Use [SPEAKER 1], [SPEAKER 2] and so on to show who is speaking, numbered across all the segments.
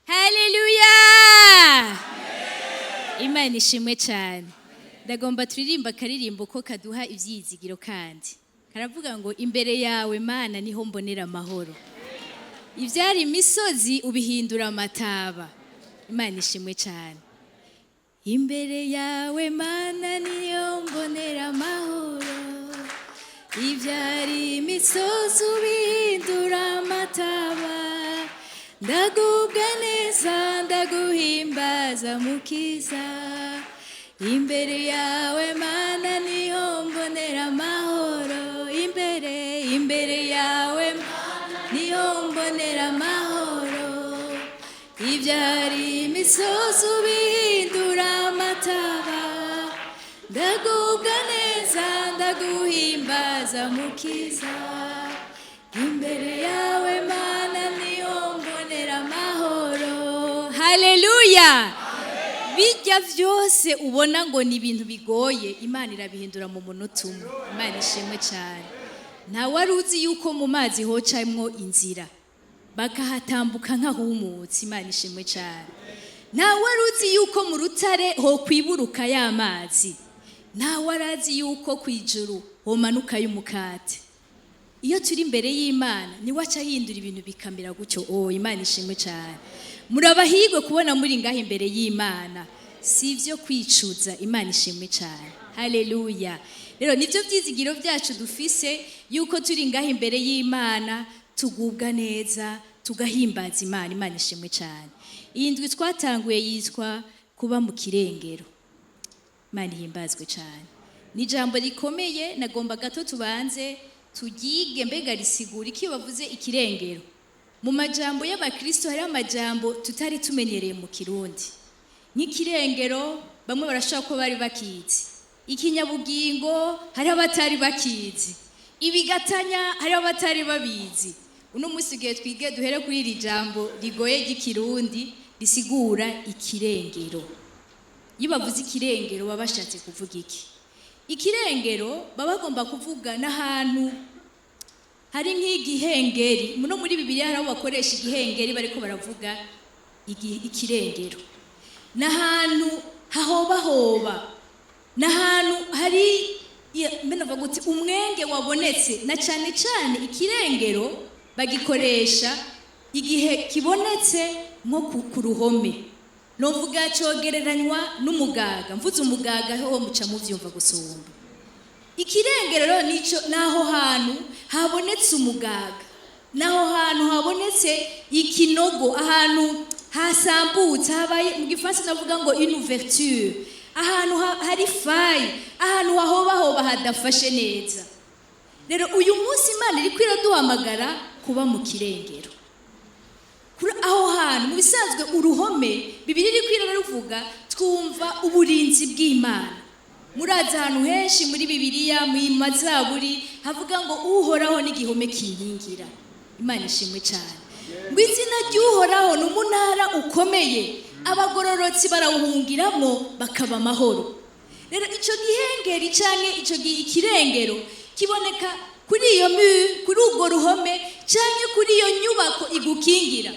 [SPEAKER 1] Haleluya! Imana ishimwe cyane. Ndagomba turirimba akaririmbo ko kaduha ibyizigiro kandi. Karavuga ngo imbere yawe Mana niho mbonera amahoro. Ibyari imisozi ubihindura amataba. Imana ishimwe cyane. Imbere yawe Mana niho mbonera amahoro. Ibyari imisozi ubihindura amataba. Ndagubwa neza ndaguhimbaza mukiza. Imbere yawe Mana niho mbonera amahoro. Imbere yawe Mana niho mbonera amahoro. Ibyari imisozi ubihindura amataba. Ndagubwa neza ndaguhimbaza mukiza. Imbere yawe Mana niho mbonera amahoro. Haleluya! Bijya byose ubona ngo ni ibintu bigoye, Imana irabihindura mu munota umwe. Imana ishimwe cyane. Nta wari uzi yuko mu mazi hocamwo inzira bakahatambuka nk'ahumutse. Imana ishimwe cyane. Nta wari uzi yuko mu rutare ho kwiburuka y'amazi. Nta wari azi yuko ku ijuru homanuka y'umukate. Iyo turi imbere y'Imana niwe aca ahindura ibintu bikamera gutyo. Imana ishimwe cyane. Murabahirwe kubona muri ngaho imbere y'Imana, si ibyo kwicuza. Imana ishimwe cyane. Haleluya! Rero nibyo byizigiro byacu dufise, yuko turi ngaho imbere y'Imana tugubwa neza, tugahimbaza Imana. Imana ishimwe cyane. Iyi ndwi twatanguye yitwa kuba mu kirengero. Imana ihimbazwe cyane. Ni ijambo rikomeye, nagomba gato tubanze tugige mbega risigura iki bavuze ikirengero. Mu majambo y'abakristo hari amajambo tutari tumenyereye mu Kirundi. Nk'ikirengero bamwe barashaka ko bari bakizi. Ikinyabugingo hari abatari bakizi. Ibigatanya hari abatari babizi. Uno munsi gihe twige duhere kuri iri jambo rigoye ry'Ikirundi risigura ikirengero. Iyo bavuze ikirengero baba bashatse kuvuga iki? Ikirengero baba bagomba kuvuga n'ahantu hari nk'igihengeri. No muri Bibiliya hari aho bakoresha igihengeri bariko baravuga ikirengero. N'ahantu hahobahoba, n'ahantu hari bavuga uti umwenge wabonetse. Na cyane cyane ikirengero bagikoresha igihe kibonetse nko ku ruhome. Novuga cyogereranywa n'umugaga. Mvuze umugaga ho muca muvyumva gusumba. Ikirengero nico naho hantu habonetse umugaga, naho hantu habonetse ikinogo, ahantu hasambutse, habaye mu Gifaransa navuga ngo une ouverture, ahantu hari faille, ahantu hahobahoba hadafashe neza. Rero uyu munsi Imana iri kwiraduhamagara kuba mu kirengero. Kuri aho hantu mu bisanzwe uruhome Bibiliya iri kwiraruvuga twumva uburinzi bw'Imana. Muraza ahantu henshi muri Bibiliya mu Mazaburi havuga ngo uhoraho n'igihome kinkingira. Imana ishimwe cyane. Ngo izina ry'uhoraho n'umunara ukomeye, abagororotsi barawuhungiramo bakaba amahoro. Rero ico gihengeri canke ico ikirengero kiboneka kuri iyo kuri urwo ruhome canke kuri iyo nyubako igukingira.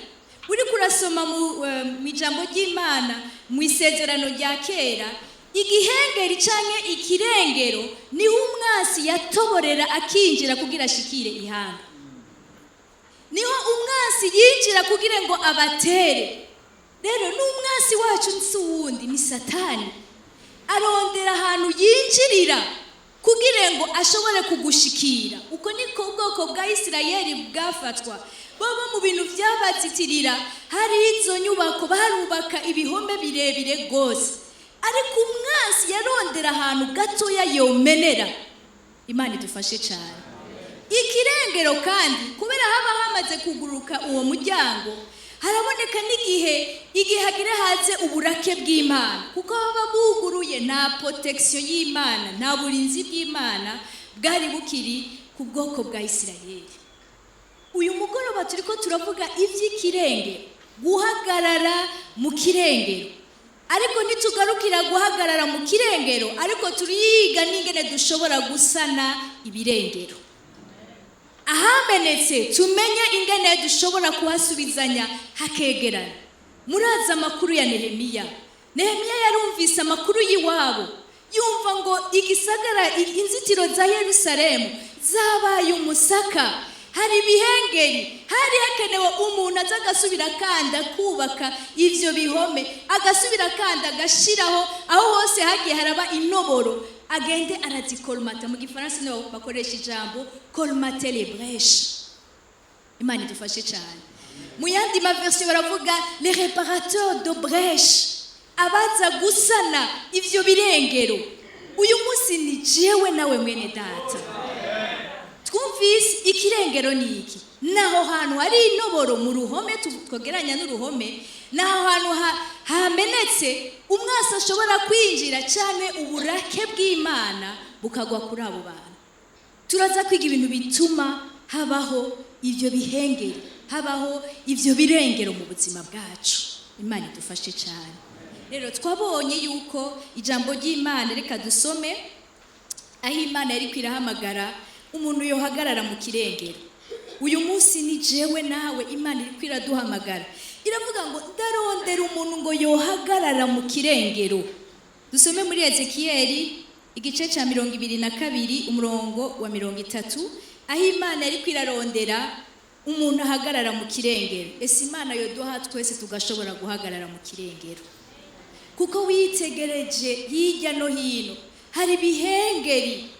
[SPEAKER 1] Uri kurasoma mu ijambo ry'Imana mu isezerano rya kera, igihengeri canke ikirengero niho umwasi yatoborera akinjira kugira ashikire ihanga. Niho umwasi yinjira kugira ngo abatere. Rero n'umwasi wacu nsuwundi ni Satani. Arondera ahantu yinjirira kugira ngo ashobore kugushikira. Uko niko ubwoko bwa Isirayeli bwafatwa. Baba mu bintu byabazitirira, hari izo nyubako barubaka ibihome birebire gose. Ariko umwasi yarondera ahantu gatoya yomenera. Imana idufashe cyane. Ikirengero kandi kubera haba hamaze kuguruka uwo muryango, haraboneka n'igihe hagire haze uburake bw'Imana, kuko baba buguruye nta protection y'Imana, nta burinzi bw'Imana bwari bukiri ku bwoko bwa Isirayeli. Uyu mugoroba turiko turavuga ivy'ikirengero, guhagarara mu kirengero. Ariko nitugarukira guhagarara mu kirengero, ariko turiga n'ingene dushobora gusana ibirengero. ahamenetse tumenye ingene dushobora kuhasubizanya hakegerana. muraza amakuru ya Nehemiya yarumvise amakuru y'iwabo, yumva ngo igisagara inzitiro za Yerusalemu zabaye umusaka, hari ibihengeri, hari hakenewe umuntu aza agasubira kandi kubaka ivyo bihome, agasubira kandi agashiraho aho hose hagiye haraba inoboro, agende arazikolmata. Mu gifaransa niho bakoresha ijambo colmater les brèches. Imana idufashe cyane. Mu yandi maversion baravuga les réparateurs de brèches, abaza gusana ivyo birengero. Uyu munsi ni jewe nawe mwene data, twumvise ikirengero ni iki? Naho hantu hari inoboro mu ruhome, twogeranya n'uruhome, naho hantu hamenetse umwasa ashobora kwinjira cyane uburake bw'Imana bukagwa kuri abo bantu. Turaza kwiga ibintu bituma habaho ivyo bihengeri, habaho ivyo birengero mu buzima bwacu. Imana idufashe cyane. Rero twabonye yuko ijambo ry'Imana, reka dusome aho Imana yari kwirahamagara umuntu yohagarara mu kirengero. Uyu munsi ni jewe nawe Imana iri kwiraduhamagara, iravuga ngo ndarondera umuntu ngo yohagarara mu kirengero. Dusome muri Ezekiyeli igice cya 22 umurongo wa 30, aho Imana yari kwirarondera umuntu ahagarara mu kirengero. Ese Imana yoduha twese tugashobora guhagarara mu kirengero? Kuko witegereje hirya no hino hari bihengeri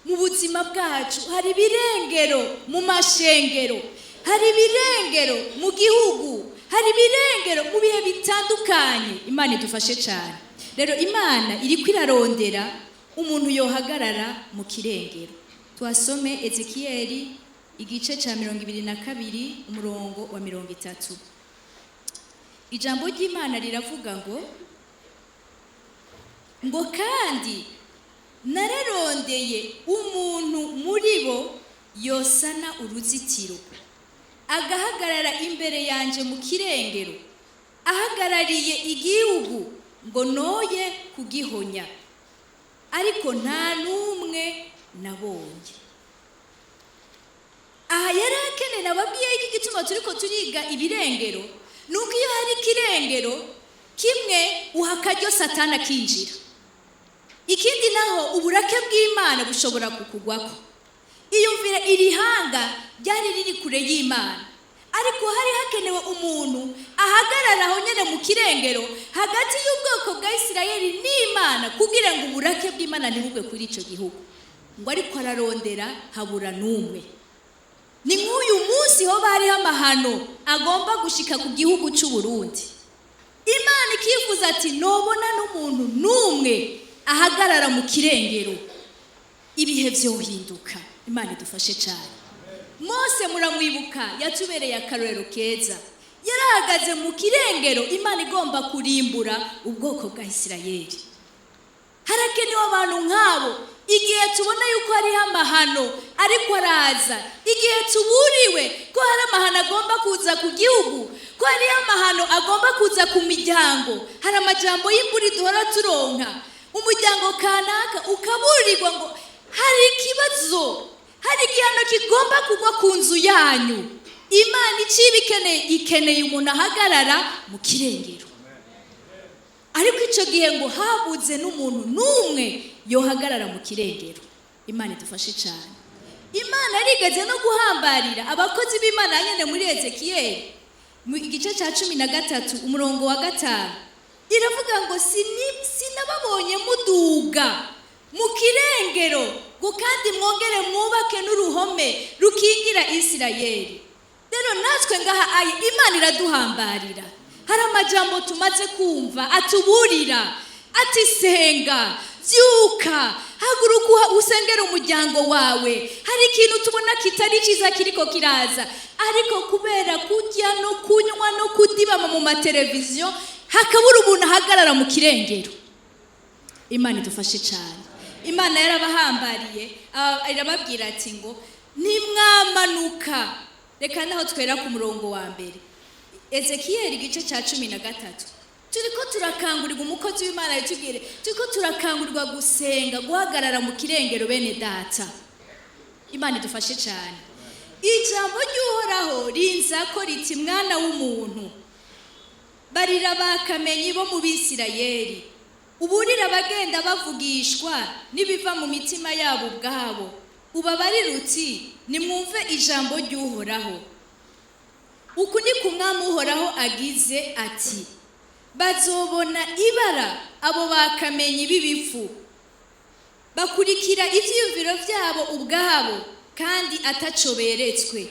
[SPEAKER 1] mu buzima bwacu, hari birengero mu mashengero, hari birengero mu gihugu, hari birengero mu bihe bitandukanye. Imana idufashe cyane. Rero Imana iri kwirarondera umuntu yohagarara mu kirengero. Twasome Ezekiyeli igice cya 22 umurongo wa 30. Ijambo ry'Imana riravuga ngo kandi nararondeye umuntu muri bo yosana uruzitiro, agahagarara imbere yanje mu kirengero, ahagarariye igihugu ngo noye kugihonya, ariko nta n'umwe nabonye. Aha yari akeneye ababwiye iki gituma turiko turiga ibirengero, nuko iyo hari kirengero kimwe uhakaryo Satana kinjira, ikindi naho uburake bw'Imana bushobora kukugwako. Iyumvire irihanga ryari riri kure y'Imana, ariko hari hakenewe umuntu ahagarara aho nyene mu kirengero hagati y'ubwoko bwa Isirayeli n'Imana, kugira ngo uburake bw'Imana ntibugwe kuri ico gihugu. Ngo ariko ararondera habura n'umwe. Ni nk'uyu munsi ho bariho amahano agomba gushika ku gihugu cy'u Burundi, Imana ikifuza ati nobona n'umuntu n'umwe ahagarara mu kirengero, ibihe vyohinduka. Imana idufashe cyane. Mose muramwibuka, yatubereye akarorero keza, yarahagaze mu kirengero Imana igomba kurimbura ubwoko bwa Isirayeli. Harakenewe abantu nk'abo igihe tubona yuko hariho amahano ariko araza, igihe tuburiwe ko hari amahano agomba kuza ku gihugu, ko hariho amahano agomba kuza ku miryango. Hari amajambo y'imburi duhora turonka, umuryango kanaka ukaburirwa ngo hari ikibazo, hari igihano kigomba kugwa ku nzu yanyu. Imana ikeneye umuntu ahagarara mu kirengero, ariko icyo gihe ngo habuze n'umuntu n'umwe yohagarara mu kirengero. Imana idufashe cyane. Imana yarigeze no guhambarira abakozi b'Imana nyene muri Ezekiyeli mu gice cya 13 umurongo wa 5, iravuga ngo sinababonye muduga mu kirengero ngo kandi mwongere mwubake n'uruhome rukingira Isirayeli. Rero natwe ngaha Imana iraduhambarira. Hari amajambo tumaze kumva atuburira ati senga, vyuka, haguruka usengera umuryango wawe. Hari ikintu tubona kitari ciza kiriko kiraza, ariko kubera kurya no kunywa no kudibama mu mateleviziyo hakabura umuntu ahagarara mu kirengero. Imana idufashe cyane. Imana yarabahambariye, irababwira ati ngo nimwamanuka. Reka naho twera ku murongo wa mbere, Ezekiyeli igice cya 13. Turiko turakangurirwa, umukozi w'Imana yatubwire, turiko turakangurirwa gusenga, guhagarara mu kirengero bene data. Imana idufashe cyane. Ijambo ry'Uhoraho rinza ko riti mwana w'umuntu, barira bakamenyi bo mu Bisirayeli, uburira abagenda bavugishwa n'ibiva mu mitima yabo ubwabo, ubabarira uti nimwumve ijambo ry'Uhoraho. Uku ni kumwami Uhoraho agize ati, bazobona ibara abo bakamenyi b'ibifu, bakurikira ivyiyumviro vyabo ubwabo kandi ataco beretswe.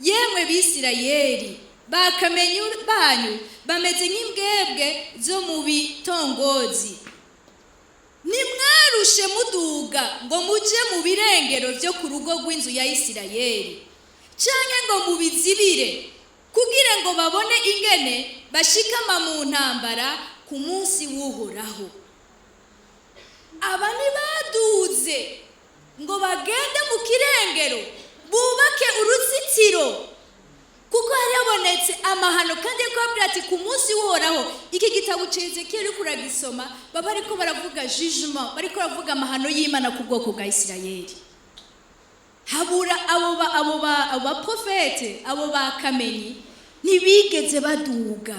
[SPEAKER 1] Yemwe Bisirayeli, bakamenyi banyu bameze nk'imbwebwe zo mu bitongozi. Nimwarushe muduga ngo muje mu birengero vyo ku rugo rw'inzu ya Isirayeli, canke ngo mubizibire kugira ngo babone ingene bashikama mu ntambara ku munsi w'Uhoraho. Aba ntibaduze ngo bagende mu kirengero bubake uruzitiro, kuko harabonetse amahano kandi yakubwira ati ku munsi w'Uhoraho. Iki gitabo Ezekiel uri kuragisoma baba ariko baravuga jugement, bariko baravuga amahano y'Imana ku bwoko bwa Isirayeli. Habura abo baprofete, abo bakamenyi ntibigeze baduga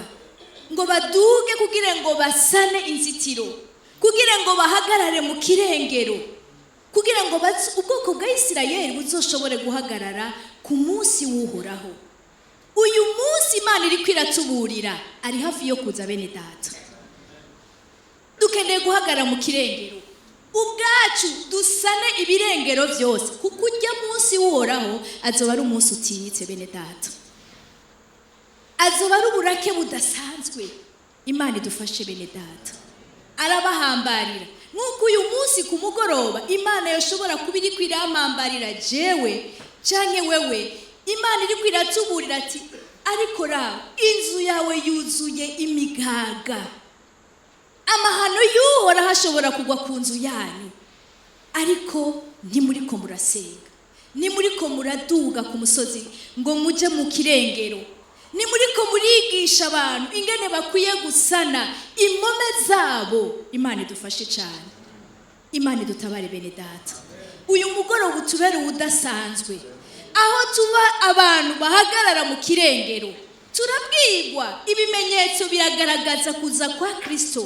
[SPEAKER 1] ngo baduge kugira ngo basane inzitiro, kugira ngo bahagarare mu kirengero, kugira ngo ubwoko bwa Isirayeli buzoshobore guhagarara ku munsi w'Uhoraho. Uyu munsi Imana iri kwiratuburira ari hafi yo kuza bene data. Dukeneye guhagarara mu kirengero ubwacu, dusane ibirengero byose, kuko ujya munsi w'Uhoraho azoba ari umunsi utinyitse bene data, azoba ari uburake budasanzwe. Imana idufashe bene data, arabahambarira nk'uko uyu munsi ku mugoroba Imana yoshobora kuba iri kwirampambarira jewe canke wewe. Imana iri kwiratuburira ati, ariko ra inzu yawe yuzuye imigaga, amahano y'Uhoraho ashobora kugwa ku nzu yanyu, ariko ntimuriko murasenga, ntimuriko muraduga ku musozi ngo muje mu kirengero, ntimuriko murigisha abantu ingene bakwiye gusana impome zabo. Imana idufashe cyane, Imana idutabare bene data. Uyu mugoroba utubere udasanzwe, aho tuba abantu bahagarara mu kirengero. Turabwirwa ibimenyetso biragaragaza kuza kwa Kristo,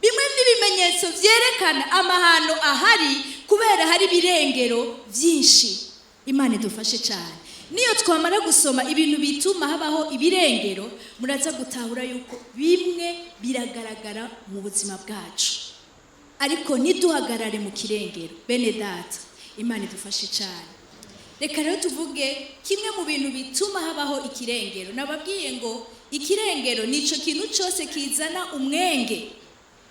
[SPEAKER 1] bimwe n'ibimenyetso vyerekana amahano ahari kubera hari birengero byinshi. Imana idufashe cyane. Niyo twamara gusoma ibintu bituma habaho ibirengero, muraza gutahura yuko bimwe biragaragara mu buzima bwacu, ariko niduhagarare mu kirengero bene data. Imana idufashe cyane. Reka rero tuvuge kimwe mu bintu bituma habaho ikirengero. Nababwiye ngo ikirengero nico kintu cyose kizana umwenge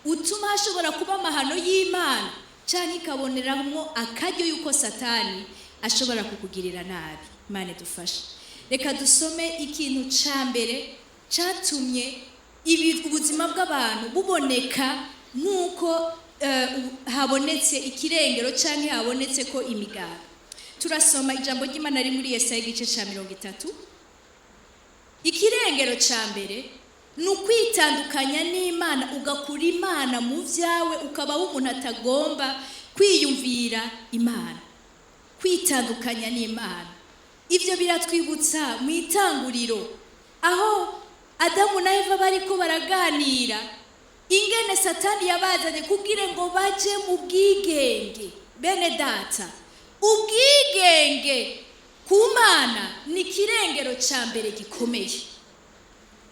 [SPEAKER 1] utuma hashobora kuba amahano y'Imana, cyane ikaboneramo akaryo yuko Satani ashobora kukugirira nabi. Imana idufashe. Reka dusome ikintu ca mbere catumye ubuzima bw'abantu buboneka nk'uko habonetse ikirengero canke habonetse ko imigaga. Turasoma ijambo ry'Imana ari muri Yesaya igice ca 30. Ikirengero ca mbere ni ukwitandukanya n'Imana, ugakura Imana mu vyawe, ukaba umuntu atagomba kwiyumvira Imana, kwitandukanya n'Imana. Ivyo biratwibutsa mu itanguriro aho Adamu na Eva bariko baraganira ingene Satani yabazanye kugira ngo baje mu bwigenge. Bene data, ubwigenge ku Mana ni ikirengero ca mbere gikomeye.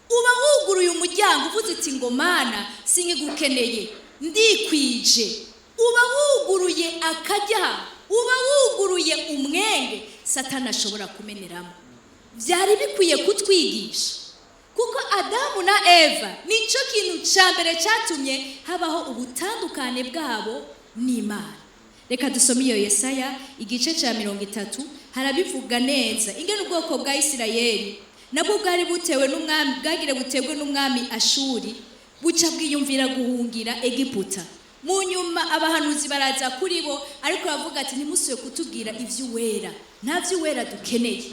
[SPEAKER 1] Uba wuguruye umuryango uvuze iti ngo Mana sinkigukeneye, ndikwije. Uba wuguruye akajya, uba wuguruye umwenge Satani ashobora kumeneramo. Byari bikwiye kutwigisha, kuko Adamu na Eva nico kintu ca mbere catumye habaho ubutandukane bwabo n'Imana. Reka dusome iyo Yesaya igice ca 30, harabivuga neza ingene ubwoko bwa Isirayeli nabwo bwari butewe n'umwami, bwagire butegwe n'umwami Ashuri, buca bwiyumvira guhungira Egiputa. Mu nyuma abahanuzi baraza kuri bo, ariko bavuga ati ntimusuye kutubwira ivy'uwera, nta vy'uwera dukeneye.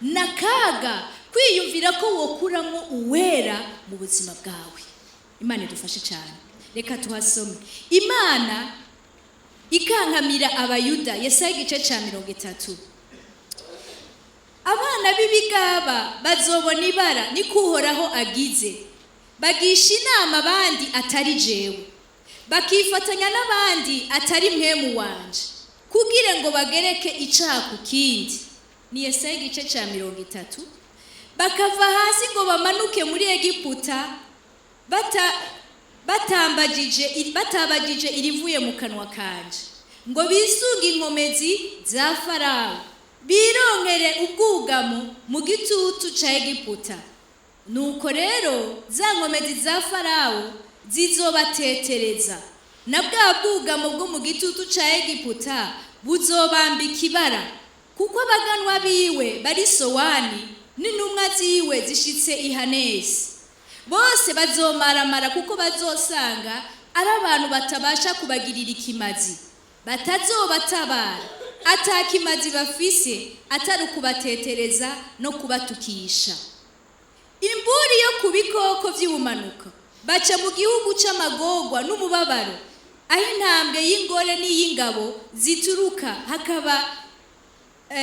[SPEAKER 1] Nakaga kwiyumvira ko wokuramo uwera mu buzima bwawe. Imana idufashe cyane. Reka tuhasome. Imana ikankamira abayuda, Yesaya igice ca 30. Abana b'ibigaba bazobona ibara niko Uhoraho agize, bagisha inama abandi atari jewe, bakifatanya n'abandi atari mpwemu wanje, kugira ngo bagereke icaha ku kindi. Ni Yesaya igice ca 30. Bakava hasi ngo bamanuke muri Egiputa batabagije irivuye mu kanwa kanje, ngo bisunge inkomezi za Farawo, bironkere ubwugamo mu gitutu ca Egiputa. Nuko rero za nkomezi za Farawo zizobatetereza, na bwa bwugamo bwo mu gitutu ca Egiputa buzobambika ibara, kuko abaganwa biwe bari Sowani n'intumwa ziwe zishitse i Hanesi. Bose bazomaramara kuko bazosanga ari abantu batabasha kubagirira ikimazi, batazobatabara, atakimazi bafise atari ukubatetereza no kubatukisha. Imburi yo ku bikoko vy'ubumanuka baca mu gihugu c'amagorwa n'umubabaro, aho intambwe y'ingore n'iy'ingabo zituruka, hakaba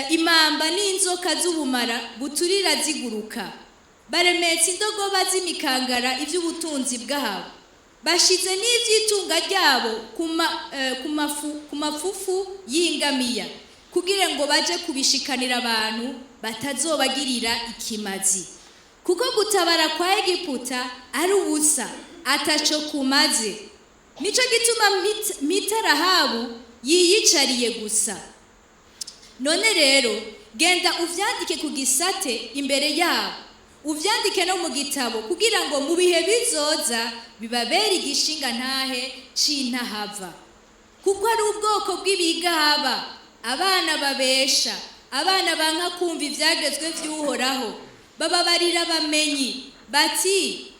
[SPEAKER 1] imamba n'inzoka z'ubumara buturira ziguruka. Baremetse indogoba z'imikangara ivy'ubutunzi bwabo, bashize n'ivy'itunga ryabo ku mafufu y'ingamiya, kugira ngo baje kubishikanira abantu batazobagirira ikimazi. Kuko gutabara kwa Egiputa ari ubusa, ataco kumaze. Nico gituma mita Rahabu yiyicariye gusa. None rero genda uvyandike ku gisate imbere yabo, uvyandike no mu gitabo, kugira ngo mu bihe bizoza bibabere igishinga ntahe c'intahava. Kuko ari ubwoko bw'ibigaba, abana babesha, abana banka kumva ivyagezwe vy'Uhoraho, bababarira bamenyi bati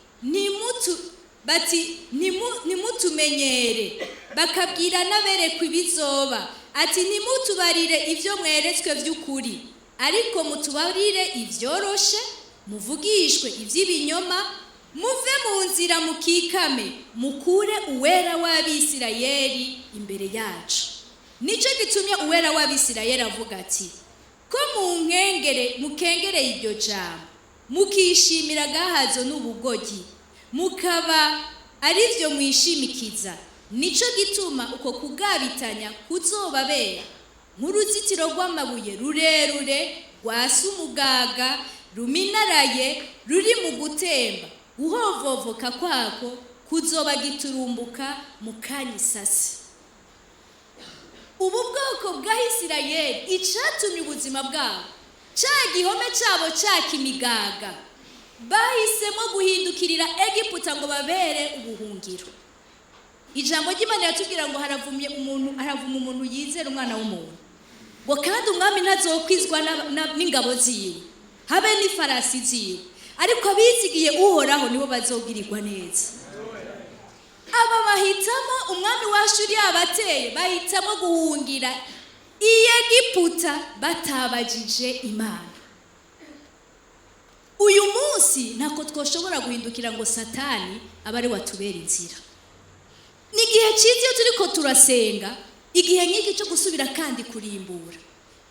[SPEAKER 1] nimutumenyere, bakabwira n'aberekwa ibizoba ati nimutubarire ivyo mweretswe vy'ukuri, ariko mutubarire ivyoroshe, muvugishwe ivy'ibinyoma, muve mu nzira mukikame, mukure uwera w'Abisirayeli imbere yacu. Nico gitumye uwera w'Abisirayeli avuga ati, ko mukengereye iryo jambo, mukishimira agahazo n'ubugogi, mukaba ari vyo mwishimikiza. Nico gituma uko kugabitanya kuzobabera nk'uruzitiro rw'amabuye rurerure rwasa umugaga, ruminaraye, ruri mu gutemba, uhovovoka kwako kuzoba giturumbuka mu kanya isasi. Ubu bwoko bwa Isirayeli icatumye ubuzima bwabo, ca gihome cabo c'akimigaga, bahisemo guhindukirira Egiputa ngo babere ubuhungiro. Ijambo ry'Imana yatubwira ngo haravuma umuntu yizera umwana w'umuntu, ngo kandi umwami ntazokwizwa n'ingabo ziwe, habe n'ifarasi ziwe, ariko abizigiye Uhoraho nibo bazogirirwa neza. Aba bahitamo umwami wa Ashuri yabateye, bahitamo guhungira i Egiputa batabajije Imana. Uyu munsi ntako twoshobora guhindukira ngo Satani abari watubera inzira. Nigihe cizi yo turiko turasenga, igihe nk'iki cyo gusubira kandi kurimbura.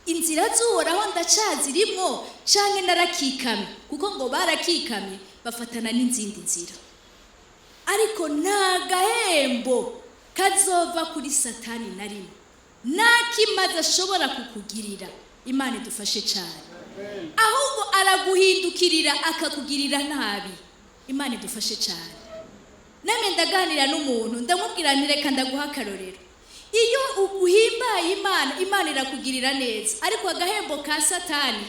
[SPEAKER 1] Inzira z'Uhoraho ndacazirimwo canke narakikame, kuko ngo barakikamye bafatana n'inzindi nzira. Ariko nta gahembo kazova kuri Satani na rimwe, ntakimaze ashobora kukugirira. Imana idufashe cyane. Ahubwo araguhindukirira akakugirira nabi. Imana idufashe cyane. Namwe ndaganira n'umuntu ndamubwira nti reka ndaguha akarorero. Iyo uhimbaye Imana irakugirira neza, ariko agahembo ka Satani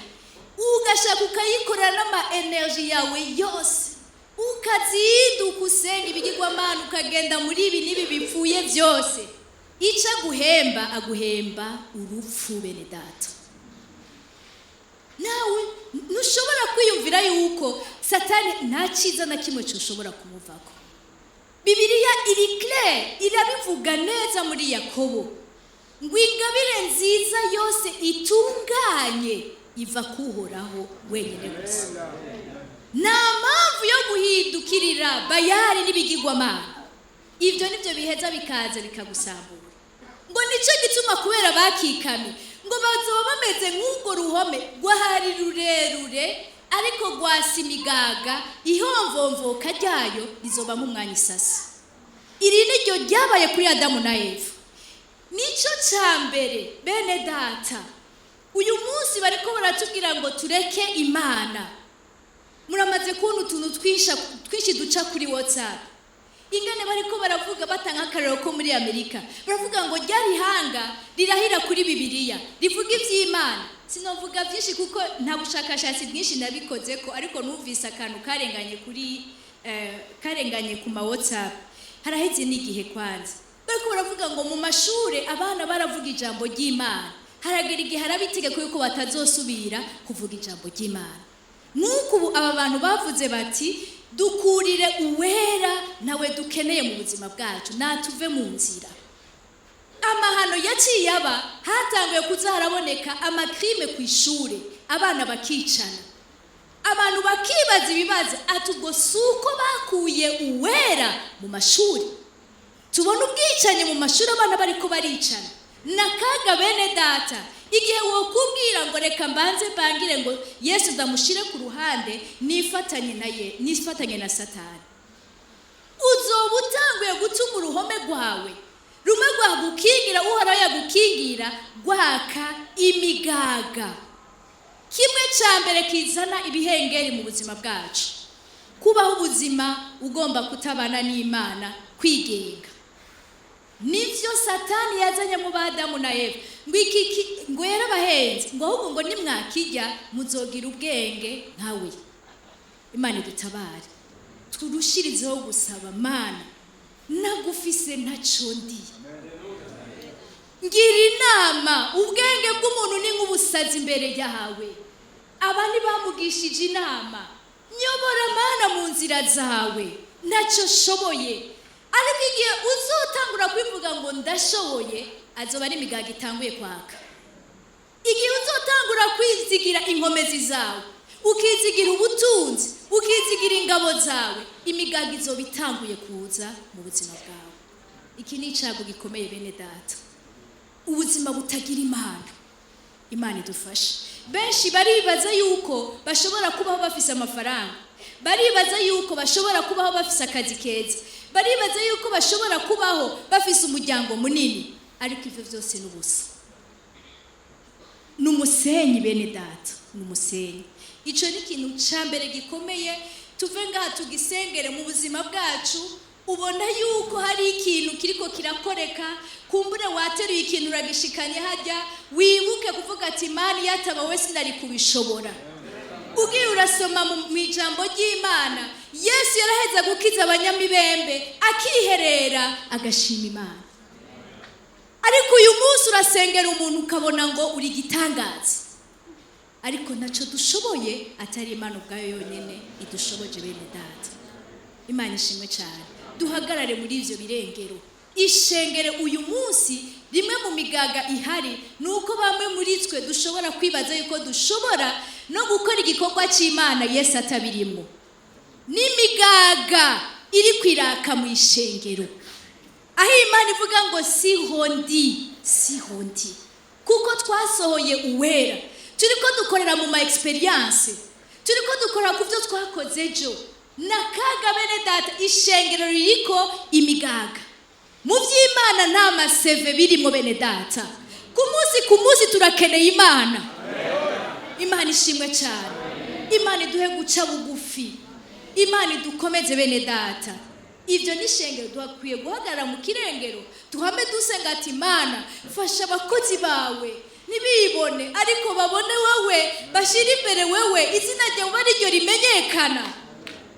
[SPEAKER 1] ugashaka ukayikorera n'ama energy yawe yose, ukazinduka usenga ibigirwamana, ukagenda muri ibi n'ibi bipfuye byose, ica aguhemba urupfu. Bene data, nawe ntushobora kwiyumvira yuko Satani nta cyiza na kimwe cyoshobora kumuvako. Bibiliya iri clair, irabivuga neza muri Yakobo, ngo ingabire nziza yose itunganye iva kuhoraho wenyine gusa. Nta mpamvu yo guhindukirira Bayali n'ibigirwamana. Ibyo nibyo biheza bikaza bikagusambura. Ngo nico gituma kubera bakikame, ngo bazoba bameze nk'ugo ruhome rwahari rurerure, ariko gwasi imigaga ihomvomvoka ryayo rizoba mu mwanya isasi. Iri niryo ryabaye kuri Adamu na Eva. Nico cyambere bene data, uyu munsi bariko baratubwira ngo tureke Imana. Muramaze kubona utuntu twishi duca kuri WhatsApp. Ingane bariko baravuga batanga akarero ko muri Amerika. Baravuga ngo ryarihanga rirahira kuri Bibiliya, rivuga ivy'Imana. Sinovuga byinshi kuko nta bushakashatsi bwinshi nabikoze ko, ariko numvise akantu karenganye ku ma WhatsApp. Haraheze n'igihe kwanza bariko baravuga ngo mu mashure abana baravuga ijambo ry'Imana, haragera igihe harabitegeko yuko batazosubira kuvuga ijambo ry'Imana. Nuko ubu aba bantu bavuze bati dukurire uwera nawe dukeneye mu buzima bwacu, natuve mu nzira. Amahano yaciye aba, hatanguye kuza haraboneka amakrime ku ishure, abana bakicana, abantu bakibaza ibibazo ati ubwo suko bakuye uwera mu mashuri. Tubona ubwicanye mu mashuri, abana bariko baricana. Nakaga bene data, igihe wokubwira ngo reka mbanze bangire ngo Yesu ndamushire ku ruhande nifatanye na Satani, uzoba utanguye gutuma uruhome rwawe rumwe rwagukingira uhoraho yagukingira gwaka imigaga. Kimwe cyambere kizana ibihengeri mu buzima bwacu, kubaho ubuzima ugomba kutabana n'Imana, kwigenga. Nivyo Satani yazanye mu Adamu na Eva, ngo yarabahenze ngo ahubwo ngo nimwakijya muzogira ubwenge nkawe. Imana idutabare, turushirizeho gusaba Mana, nagufise ntaco ndi. Ngira inama, ubwenge bw'umuntu ni nk'ubusazi imbere yawe. Abandi bamugishije inama, nyobora Mana mu nzira zawe, ntacyo shoboye. Ariko igihe uzotangura kwivuga ngo ndashoboye, azoba ari imigaga itanguye kwaka. Igihe uzotangura kwizigira inkomezi zawe, ukizigira ubutunzi, ukizigira ingabo zawe, imigaga izoba itanguye kuza mu buzima bwawe. Iki ni icago gikomeye bene data, ubuzima butagira Imana. Imana idufashe. Benshi baribaza yuko bashobora kubaho bafise amafaranga, baribaza yuko bashobora kubaho bafise akazi keza, baribaza yuko bashobora kubaho bafise umuryango munini, ariko ivyo vyose n'ubusa. Numusenyi bene data, numusenyi. Ico ni ikintu cambere gikomeye, tuve ngaha tugisengere mu buzima bwacu. Ubona yuko hari ikintu kiriko kirakoreka, kumbure wateruye ikintu uragishikanye hajya, wibuke kuvuga ati Imana yataba wese ndari kubishobora. Ugiye urasoma mu ijambo ry'Imana, Yesu yaraheza gukiza abanyamibembe, akiherera agashima Imana. Ariko uyu munsi urasengera umuntu ukabona ngo uri gitangaza, ariko naco dushoboye atari Imana ubwayo yonyene idushoboje bene data. Imana ishimwe cyane. Duhagarare muri ivyo birengero. Ishengere uyu munsi, rimwe mu migaga ihari nuko bamwe muri twe dushobora kwibaza yuko dushobora no gukora igikorwa cy'Imana Yesu atabirimo. N'imigaga iri kwiraka mu ishengero, aho Imana ivuga ngo sihondi, kuko twasohoye uwera, turiko dukorera mu ma experience, turiko dukora ku byo twakoze ejo. Nakaga bene data, ishengero ririko imigaga. Mu by'Imana nta maseve birimo bene data. Ku munsi turakeneye Imana. Imana ishimwe cyane. Imana iduhe guca bugufi. Imana idukomeze bene data. Ivyo ni shengero duhakwiye guhagarara mu kirengero, tuhame dusenga ati Imana fasha abakozi bawe nibibone, ariko babone wowe, bashira imbere wewe, izina ryawe ari ryo rimenyekana.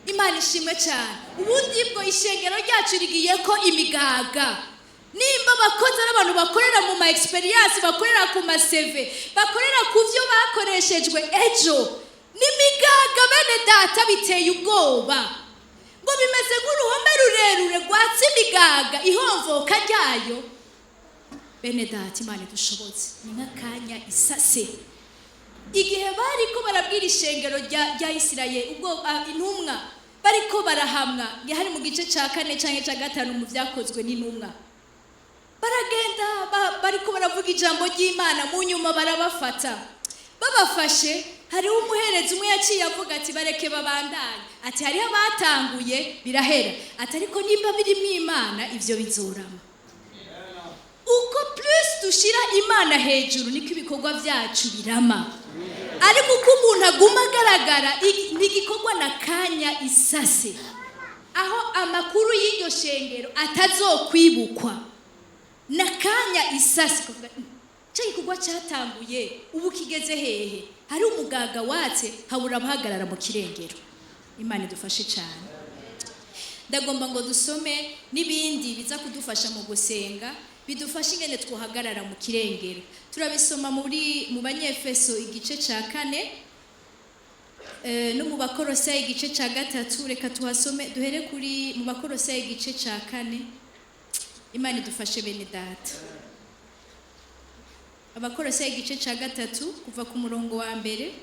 [SPEAKER 1] Imana ishimwe cyane. Ubundi bwo ishengero ryacu rigiye ko imigaga. Nimba abakozi ari abantu bakorera mu ma experience, bakorera ku maseve, bakorera ku byo bakoreshejwe ejo, n'imigaga bene data biteye ubwoba. Ngo bimeze nk'uruhome rurerure rwatse imigaga ihomvoka ryayo. Bene data, Imana idushoboze. Ni nk'akanya isase. Igihe bariko barabwira ishengero rya Isirayeli, ubwo intumwa bariko barahamwa, hari mu gice ca 4 canke ca 5 mu vyakozwe n'intumwa. Baragenda bariko baravuga ijambo ry'Imana, mu nyuma barabafata. Babafashe hariho umuherezi umwe yaciye avuga ati bareke babandanye, ati hariho abatanguye birahera, ati ariko nimba birimo Imana ivyo bizorama. Uko plus dushira Imana hejuru niko ibikorwa byacu birama. Ariko uko umuntu aguma agaragara n'igikorwa na kanya isase, aho amakuru y'iryo shengero atazokwibukwa na kanya isase, kuvuga cyo igikorwa cyatanguye ubu kigeze hehe, hari umugaga watse habura abahagarara mu kirengero. Imana idufashe cyane. Ndagomba ngo dusome n'ibindi biza kudufasha mu gusenga, bidufasha ingene twohagarara mu kirengero. Turabisoma mu Banyefeso igice ca 4 no mu Bakolosayi igice ca 3. Reka tuhasome duhere kuri mu Bakolosayi igice ca 4. Imana idufashe bene data. Abakolosayi igice ca 3 kuva ku murongo wa mbere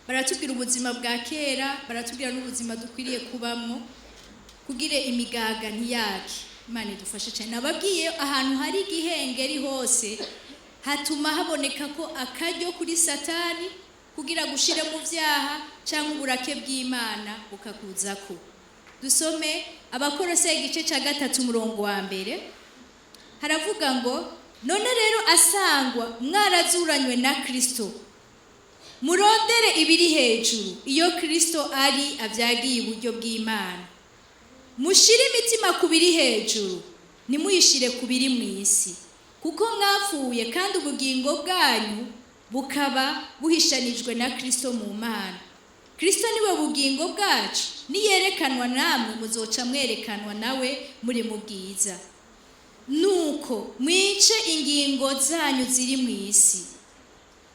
[SPEAKER 1] baratubwira ubuzima bwa kera, baratubwira n'ubuzima dukwiriye kubamwo kugire imigaga ntiyake. Imana idufashe cyane. Nababwiye ahantu hari igihengeri hose hatuma haboneka ko akaryo kuri Satani kugira gushire mu vyaha cyangwa uburake bw'Imana bukakuzako. Dusome Abakolosayi igice ca 3 umurongo wa mbere. Haravuga ngo none rero asangwa mwarazuranywe na Kristo, murondere ibiri hejuru iyo Kristo ari avyagiye iburyo bw'Imana. Mushire imitima ku biri hejuru, nimuyishire ku biri mu isi, kuko mwapfuye kandi ubugingo bwanyu bukaba buhishanijwe na Kristo mu Mana. Kristo niwe bugingo bwacu, niyerekanwa namwe muzoca mwerekanwa nawe muri mu bwiza. Nuko mwice ingingo zanyu ziri mu isi.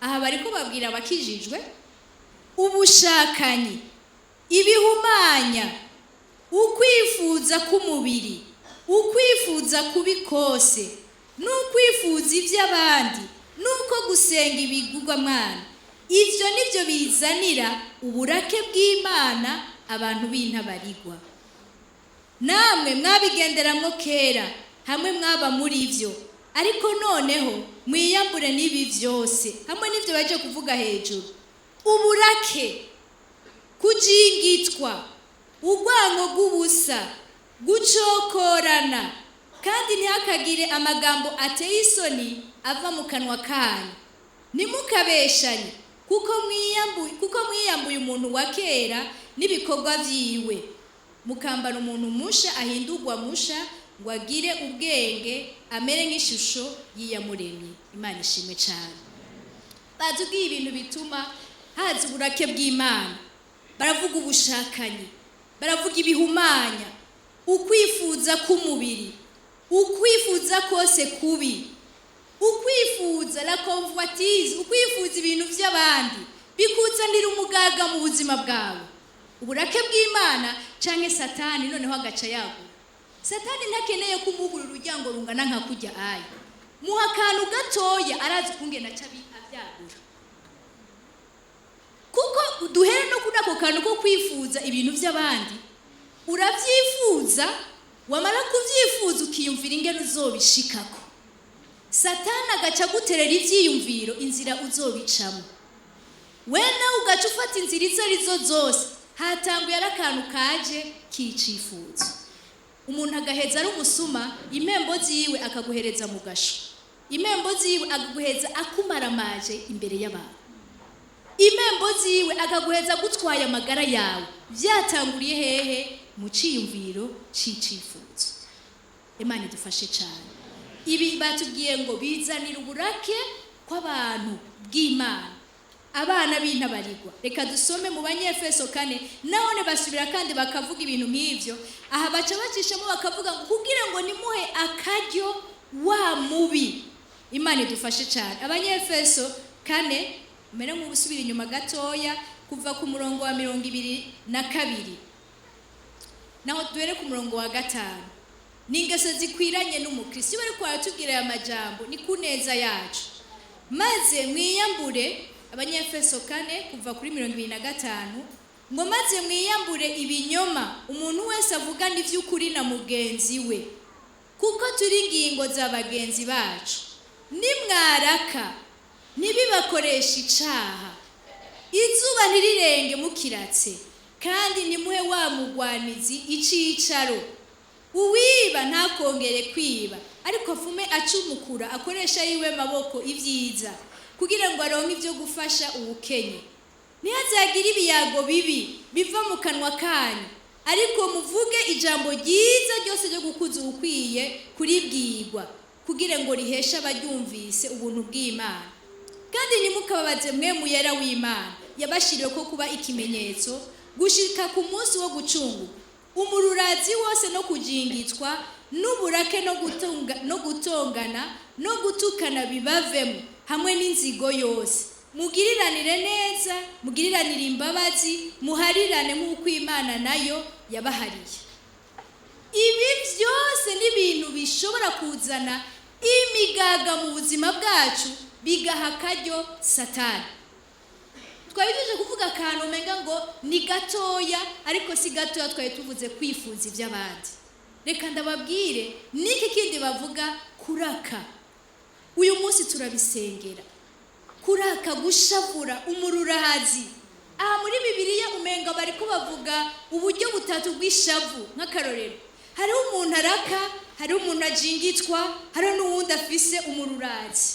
[SPEAKER 1] Aha bariko babwira abakijijwe ubushakanyi, ibihumanya, ukwifuza k'umubiri, ukwifuza kubikose, n'ukwifuza iby'abandi, nuko gusenga ibigirwamana. Ivyo nivyo bizanira uburake bw'Imana abantu b'intabarigwa. Namwe mwabigenderamwo kera hamwe mwaba muri ivyo, ariko noneho mwiyambure n'ibi vyose. Hamwe n'ivyo baje kuvuga hejuru: uburake, kujingitwa, urwango rw'ubusa, gucokorana, kandi ntihakagire amagambo ateye isoni ava mu kanwa kanyu. Nimukabeshanye, kuko mwiyambuye umuntu wa kera n'ibikorwa vyiwe, mukambara umuntu musha ahindurwa musha ngo agire ubwenge amere nk'ishusho y'iyamuremye. Imana ishimwe cyane. Batubwiye ibintu bituma haza uburake bw'Imana. Baravuga ubushakanyi, baravuga ibihumanya, ukwifuza k'umubiri, ukwifuza kose kubi, ukwifuza la convoitise, ukwifuza ibintu by'abandi bikuzanira umugaga mu buzima bwawe. Uburake bw'Imana canke Satani noneho agaca yago. Satani ntakeneye kumugurira uryango rungana nka kujya ayi. Muha akantu gatoya arazi kungena cabi avyagura. Kuko duhere no kunako kantu ko kwifuza ibintu by'abandi. Uravyifuza, wamara kuvyifuza ukiyumvira ingene uzobishikako. Satani agaca guterera ivyiyumviro inzira uzobicamo. Wena ugaca ufata inzira izo arizo zose, hatanguye arakantu kaje kicifuza. Umuntu agaheza ari umusuma, impembo ziwe akaguhereza mu gasho. Impembo ziwe akaguheza akumaramaje imbere y'abantu. Impembo ziwe akaguheza gutwaye amagara yawe. Vyatanguriye hehe? Mu ciyumviro cicifuzo. Imana idufashe cyane. Ibi batubwiye ngo bizanira uburake kw'abantu bw'Imana, abana b'intabarigwa. Reka dusome mu Banyefeso 4, none basubira kandi bakavuga ibintu nk'ivyo. Aha baca bacishamo bakavuga ngo kugira ngo nimuhe akaryo wa mubi. Imana idufashe cyane. Abanyefeso 4 mere mu busubira inyuma gatoya kuva ku murongo wa 22 naho duhere ku murongo wa 5. Ningeso zikwiranye n'umukristo. Bari kwatubwira aya majambo ni kuneza yacu. Maze mwiyambure, Abanyefeso 4 kuva kuri 25, ngo maze mwiyambure ibinyoma, umuntu wese avuga n'ivy'ukuri na mugenzi we, kuko turi ingingo z'abagenzi bacu. Nimwaraka ntibibakoresha icaha, izuba ntirirenge mukiratse, kandi nimuhe wa mugwanizi icicaro. Uwiba ntakongere kwiba, ariko afume acumukura akoresha yiwe maboko ibyiza, kugira ngo aronke ibyo gufasha ubukenye. Ntihazagire ibiyago bibi biva mu kanwa kanyu, ariko muvuge ijambo ryiza ryose ryo gukuza ubukwiye kuribwirwa, kugira ngo riheshe abaryumvise ubuntu bw'Imana. Kandi ntimukababaze Mpwemu Yera w'Imana, yabashiriwe ko kuba ikimenyetso gushika ku munsi wo gucungurwa. Umururazi wose no kujingitwa n'uburake no gutongana no gutukana bibavemo, hamwe n'inzigo yose. Mugiriranire neza, mugiriranire imbabazi, muharirane nk'uko Imana nayo yabahariye. Ibi byose ni ibintu bishobora kuzana imigaga mu buzima bwacu, bigaha akaryo Satani. Twabije kuvuga akantu umenga ngo ni gatoya, ariko si gatoya. Twari tuvuze kwifuza iby'abandi. Reka ndababwire niki kindi bavuga kuraka. Uyu munsi turabisengera. Kuraka, gushavura, umururazi. Aha muri Bibiliya umenga bari kubavuga uburyo butatu bw'ishavu. Nk'akarorero, hariho umuntu araka, hariho umuntu ajingitwa, hariho n'uwundi afise umururazi.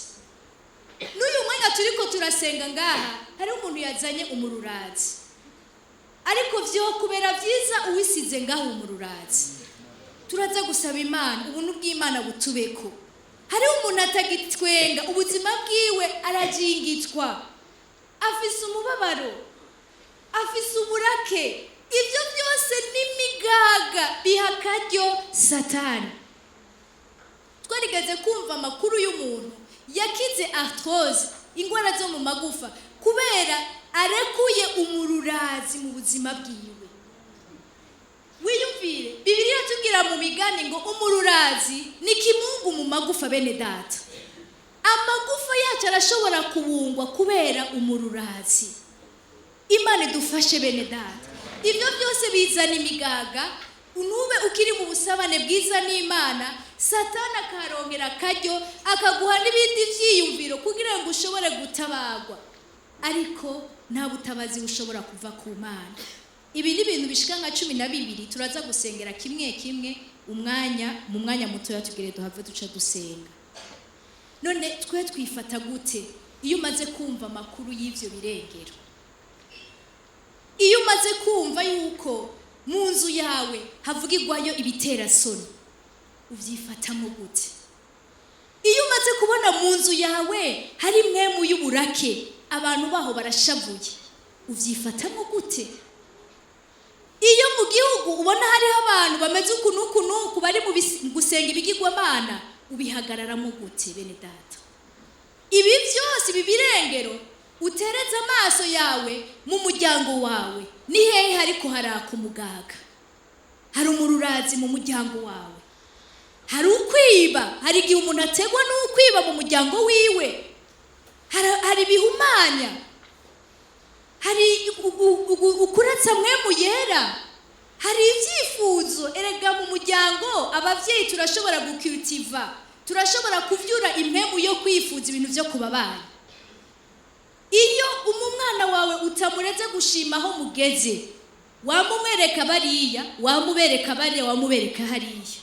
[SPEAKER 1] N'uyu mwanya turiko turasenga ngaha, hariho umuntu yazanye umururazi, ariko vyo kubera vyiza uwisize ngaho umururazi. Turaza gusaba Imana ubuntu bw'Imana butubeko. Hariho umuntu atagitwenga, ubuzima bwiwe arajingitwa, afise umubabaro, afise uburake. Ibyo byose n'imigaga biha akaryo Satani. Twarigeze kumva amakuru y'umuntu yakize arthrose, ingwara zo mu magufa, kubera arekuye umururazi mu buzima bwiwe. Wiyumvire, Bibiliya tubwira mu migani ngo umururazi ni kimungu mu magufa. Bene data, amagufa yacu arashobora kubungwa kubera umururazi. Imana idufashe bene data. Ibyo byose bizana imigaga. Unube ukiri mu busabane bwiza n'Imana, Satani akarongera akaryo akaguha n'ibindi vyiyumviro kugira ngo ushobore gutabagwa, ariko nta butabazi bushobora kuva ku Mana. Ibi ni ibintu bishika nka 12. Turaza gusengera kimwe kimwe mu mwanya mutoya, tugire duhave duca dusenga. None twe twifata gute iyo umaze kumva amakuru y'ivyo birengero? Iyo umaze kumva yuko mu nzu yawe havugirwayo ibitera soni, uvyifatamo gute? Iyo umaze kubona mu nzu yawe hari Mpwemu y'uburake, abantu baho barashavuye, uvyifatamo gute? Iyo mu gihugu ubona hariho abantu bameze ukunuku bari mu gusenga ibigirwamana, ubihagararamo gute bene data? Ibi byose ibi birengero utereze amaso yawe mu muryango wawe, ni hehe hariko haraka umugaga? Hari umururazi mu muryango wawe, hari ukwiba. Hari igihe umuntu ategwa n'ukwiba mu muryango wiwe, hari bihumanya, hari ukuratsa Mpwemu Yera, hari ibyifuzo. Erega mu muryango abavyeyi turashobora gukultiva, turashobora kuvyura impemu yo kwifuza ibintu byo kubabana. Iyo umwana wawe utamureze gushima aho mugeze, wamumwereka bariya, wamubereka bariya, wamubereka hariya,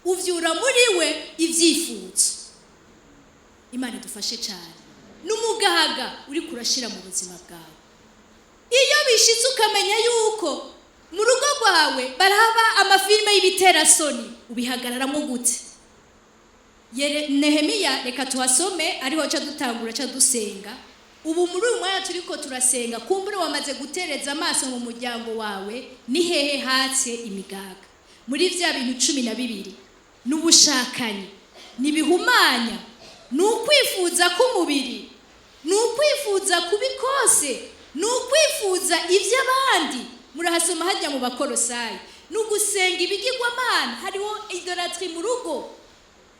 [SPEAKER 1] uvyura muri we ivyifuzo. Imana idufashe cyane. N'umugaga uri kurashira mu buzima bwawe. Iyo bishitse ukamenya yuko mu rugo rwawe baraba amafilme y'ibitera soni, ubihagararamo gute? Nehemiya, reka tuhasome ariho ca dutangura ca dusenga. Ubu muri uyu mwanya turiko turasenga, kumbure wamaze gutereza amaso mu muryango wawe, ni hehe hatse imigaga? Muri vya bintu 12, n'ubushakanye, nibihumanya, n'ukwifuza k'umubiri, n'ukwifuza kubikose, n'ukwifuza ivy'abandi. Murahasoma hajya mu Bakolosayi, n'ugusenga ibigirwamana. Hariho idolatry mu rugo.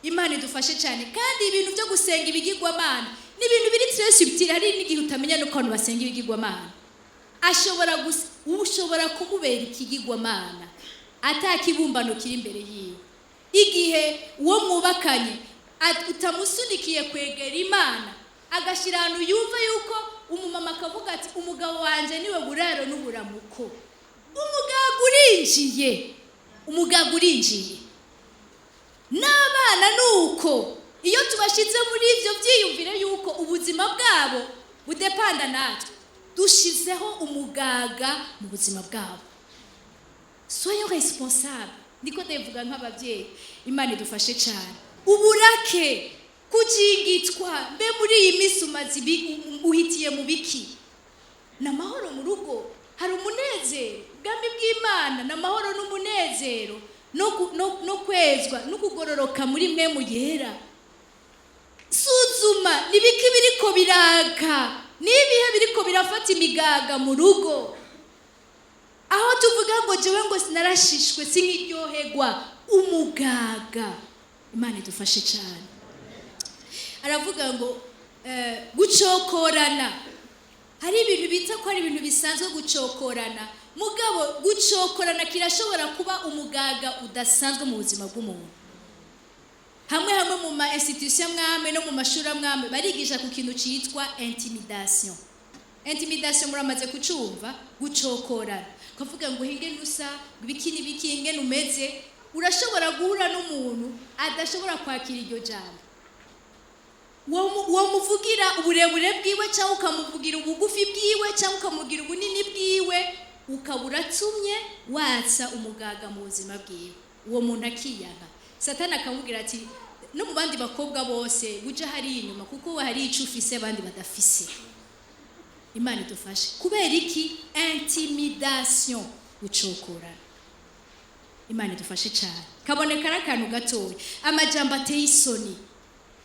[SPEAKER 1] Imana idufashe cyane. Kandi ibintu byo gusenga ibigirwamana ni ibintu biri très subtil. Hari n'igihe utamenya no kwano basenga ibigirwamana. Ushobora kumubera ikigirwamana atakibumbano kiri imbere yiwe. Igihe uwo mwubakanye utamusunikiye kwegera Imana, agashira ahantu yumva yuko umumama akavuga ati umugabo wanje niwe buraro n'uburamuko. Umugabo urinjiye n'abana nuko iyo tubashize muri ivyo vyiyumvire yuko ubuzima bwabo budepanda natwe, dushizeho umugaga mu buzima bwabo. Soyons responsables. Niko ndavuga nk'abavyeyi, Imana idufashe cyane. Uburake kujingitwa mbe muri iyi misi umaze uhitiye mu biki? N'amahoro mu rugo, hari umunezero, ubwami bw'Imana n'amahoro n'umunezero no kwezwa no kugororoka muri mwe mu yera. Suzuma nibiki biriko biraka, nibihe biriko birafata imigaga mu rugo, aho tuvuga ngo jewe ngo sinarashishwe sinkiryoherwa. Umugaga. Imana idufashe cyane. Aravuga ngo gucokorana, hari ibintu bita ko ari ibintu bisanzwe gucokorana, mugabo gucokorana kirashobora kuba umugaga udasanzwe mu buzima bw'umuntu. Hamwe mu ma institution mwame no mu mashuri mwame barigisha ku kintu cyitwa intimidation. Intimidation muramaze kucumva, gucokorana. Kavuga ngo hinge nusa biki hinge numeze, urashobora guhura n'umuntu adashobora kwakira iryo jambo. Wo muvugira uburebure bwiwe cyangwa ukamuvugira ubugufi bwiwe cyangwa ukamugira ubunini bwiwe, ukaburatumye watsa umugaga mu buzima bwiwe. Uwo muntu akiyaga. Satani akamubwira ati no mu bandi bakobwa bose uje hari inyuma kuko we hari ico ufise abandi badafise. Imana idufashe. Kubera iki? Intimidation, gucokorana. Imana idufashe cyane. Kaboneka n'akantu gatoya, amajambo ateye isoni.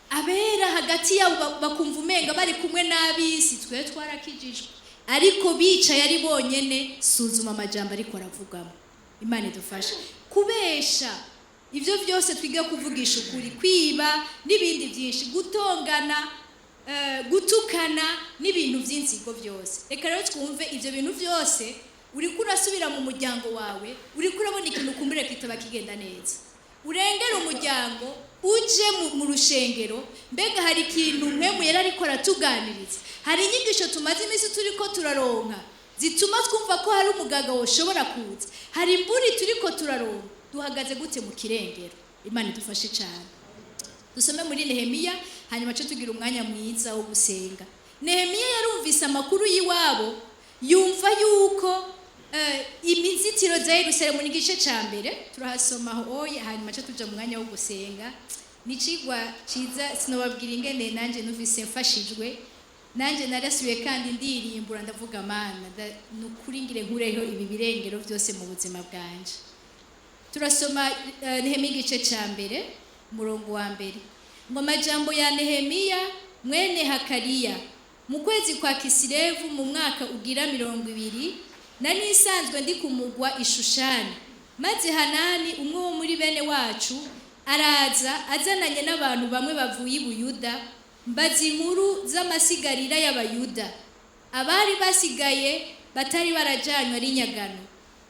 [SPEAKER 1] Abera hagati yabo bakumva umenga bari kumwe n'abisi, twe twarakijijwe, ariko bicaye ari bonyene. Suzuma amajambo ariko aravugamo. Imana idufashe. Kubesha, ivyo byose twiga kuvugisha ukuri, kwiba n'ibindi byinshi, gutongana, gutukana n'ibintu by'inzigo byose. Reka rero twumve ivyo bintu byose uri kurasubira mu muryango wawe, uri kurabona ikintu kumbure kitaba kigenda neza. Urengera umuryango uje mu rushengero, mbega hari ikintu mwemu yari ariko aratuganiriza, hari inyigisho tumaze iminsi turiko turaronka zituma twumva ko hari umugaga woshobora kuza, hari imburi turiko turaronka. Duhagaze gute mu kirengero? Imana idufashe cyane. Dusome muri Nehemiya, hanyuma cyo tugira umwanya mwiza wo gusenga. Nehemiya yarumvise amakuru yiwabo, yumva yuko imizitiro za Yerusalemu ni gice ca mbere, turahasoma hoye, hanyuma cyo tuja mu mwanya wo gusenga. Nicigwa ciza, sinobabwira ingene nanje numvise mfashijwe, nanje narasubiye kandi ndirimbura ndavuga Mana, nukuri ngire nkureho ibi birengero byose mu buzima bwanje. Turasoma Nehemiya igice ca mbere, umurongo wa mbere. Ngo amajambo ya Nehemiya mwene Hakariya mu kwezi kwa Kisilevu mu mwaka ugira 20, nani isanzwe ndi kumugwa Ishushani, maze Hanani umwe wo muri bene wacu araza azananye n'abantu bamwe bavuye i Buyuda, mbaza inkuru z'amasigarira y'Abayuda, abari basigaye batari barajanywe ari nyagano.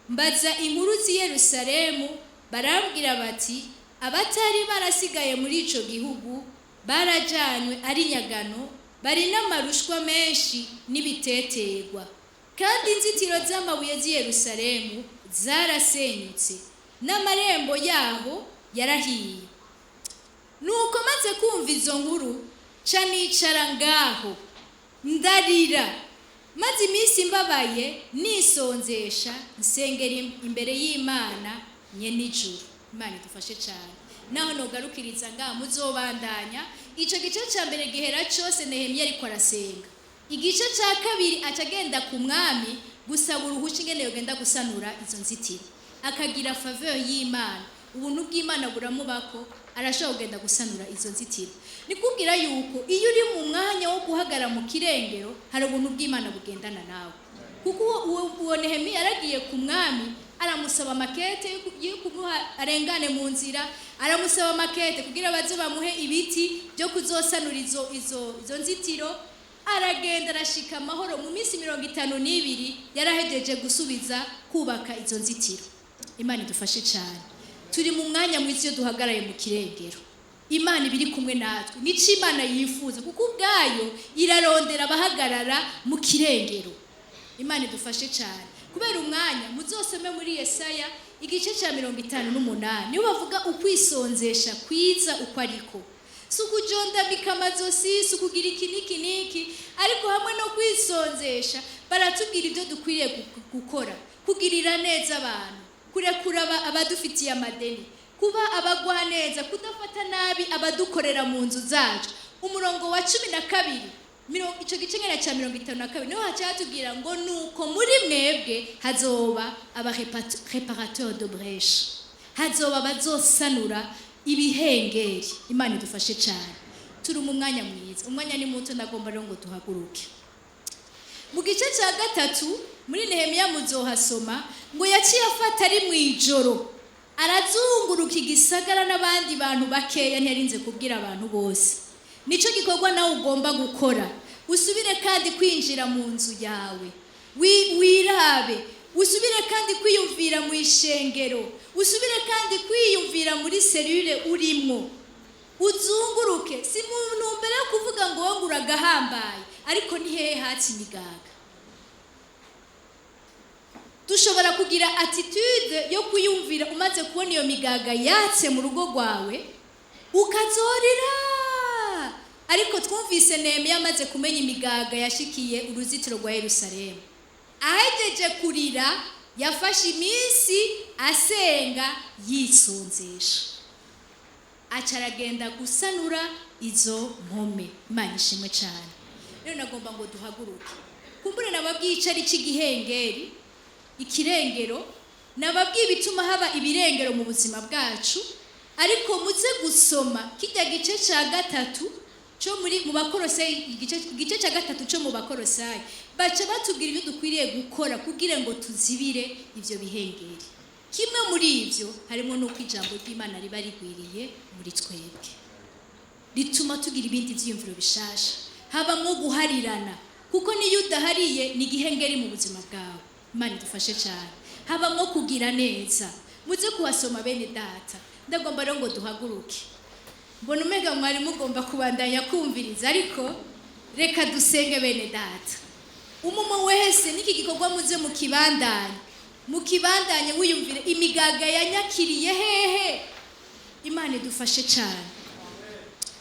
[SPEAKER 1] Mbaza inkuru z'i Yerusalemu, barambwira bati abatari barasigaye muri ico gihugu barajanywe ari nyagano, bari n'amarushwa menshi n'ibiteterwa, kandi inzitiro z'amabuye z'i Yerusalemu zarasenyutse, n'amarembo yaho yarahiye. Nuko maze kumva izo nkuru, ca nicara ngaho ndarira, maze iminsi mbabaye nisonzesha, nsengera imbere y'Imana nyene ijuru. Imana idufashe cyane. Naho nogarukiriza ngaha muzobandanya. Ico gice ca mbere gihera cyose Nehemiya ariko arasenga. Igice ca kabiri acagenda ku mwami gusaba uruhushya ingene yogenda gusanura izo nzitiro, akagira faveur y'Imana. Ubuntu bw'Imana buramubako, arashobora kugenda gusanura izo nzitiro. Nikubwira yuko iyo uri mu mwanya wo guhagara mu kirengero, hari ubuntu bw'Imana bugendana nawe. Kuko uwo Nehemiya yaragiye ku mwami, aramusaba makete y'ukumuha arengane mu nzira, aramusaba makete kugira baze bamuhe ibiti byo kuzosanura izo nzitiro. Aragenda arashika amahoro, mu minsi 52 yarahejeje gusubiza kubaka izo nzitiro. Imana idufashe cyane. Turi mu mwanya mwiza iyo duhagaraye mu kirengero. Imana ibiri kumwe natwe, nico Imana yifuza, kuko ubwayo irarondera abahagarara mu kirengero. Imana idufashe cyane. Kubera umwanya muzosome muri Yesaya igice cya 58 niho bavuga ukwisonzesha kwiza uko ariko. Sukujondamika amazosi, sukugira iki, ariko hamwe no kwisonzesha baratubwira ibyo dukwiriye gukora: kugirira neza abantu, kurekura abadufitiye amadeni, kuba abagwa neza, kudafata nabi abadukorera mu nzu zacu. Umurongo wa 12 ico gice ngera cya 52 niho hatubwira ngo nuko muri mwebwe hazoba aba réparateur de brèche, hazoba bazosanura ibihengeri. Imana idufashe cyane. Turi mu mwanya mwiza, umwanya ni muto, ndagomba rero ngo tuhaguruke. Mu gice cya 3 muri Nehemiya muzohasoma ngo yaciye afata ari mu ijoro arazunguruka igisagara n'abandi bantu bakeya, ntiyarinze kubwira abantu bose. Nico gikorwa nawe ugomba gukora. Usubire kandi kwinjira mu nzu yawe, wirabe, usubire kandi kwiyumvira mu ishengero, usubire kandi kwiyumvira muri selule urimo, uzunguruke. Si mu ntumbero yo kuvuga ngo wowe uragahambaye, ariko ni hehe hatsi imigaga. Dushobora kugira attitude yo kuyumvira umaze kubona iyo migaga yatse mu rugo rwawe ukazorira. Ariko twumvise Nehemiya amaze kumenya imigaga yashikiye uruzitiro rwa Yerusalemu, ahejeje kurira yafashe iminsi asenga yisonzesha, acaragenda gusanura izo mpome. Imana ishimwe cyane. Rero nagomba ngo duhaguruke. Kumbure nababwiye icari c'igihengeri, ikirengero, nababwiye bituma haba ibirengero mu buzima bwacu. Ariko muze gusoma kijya gice cya 3 cyo muri mu Bakolosayi, igice cya 3 cyo mu Bakolosayi, baca batubwira ibyo dukwiriye gukora kugira ngo tuzibire ibyo bihengeri. Kimwe muri ibyo harimo no kwijambo ry'Imana riba rigwiriye muri twebwe, rituma tugira ibindi byiyumviro bishasha. Habamo guharirana, kuko niyo udahariye ni igihengeri mu buzima bwawe. Imana idufashe cyane. Habamo kugira neza. Muze kuhasoma bene data. Ndagomba rero ngo duhaguruke. Mbona umega mwari mugomba kubandanya kumviriza, ariko reka dusenge bene data. Umumo wese niki gikorwa muze mukibandanye wiyumvire imigaga yanyakiriye hehe. Imana idufashe cyane.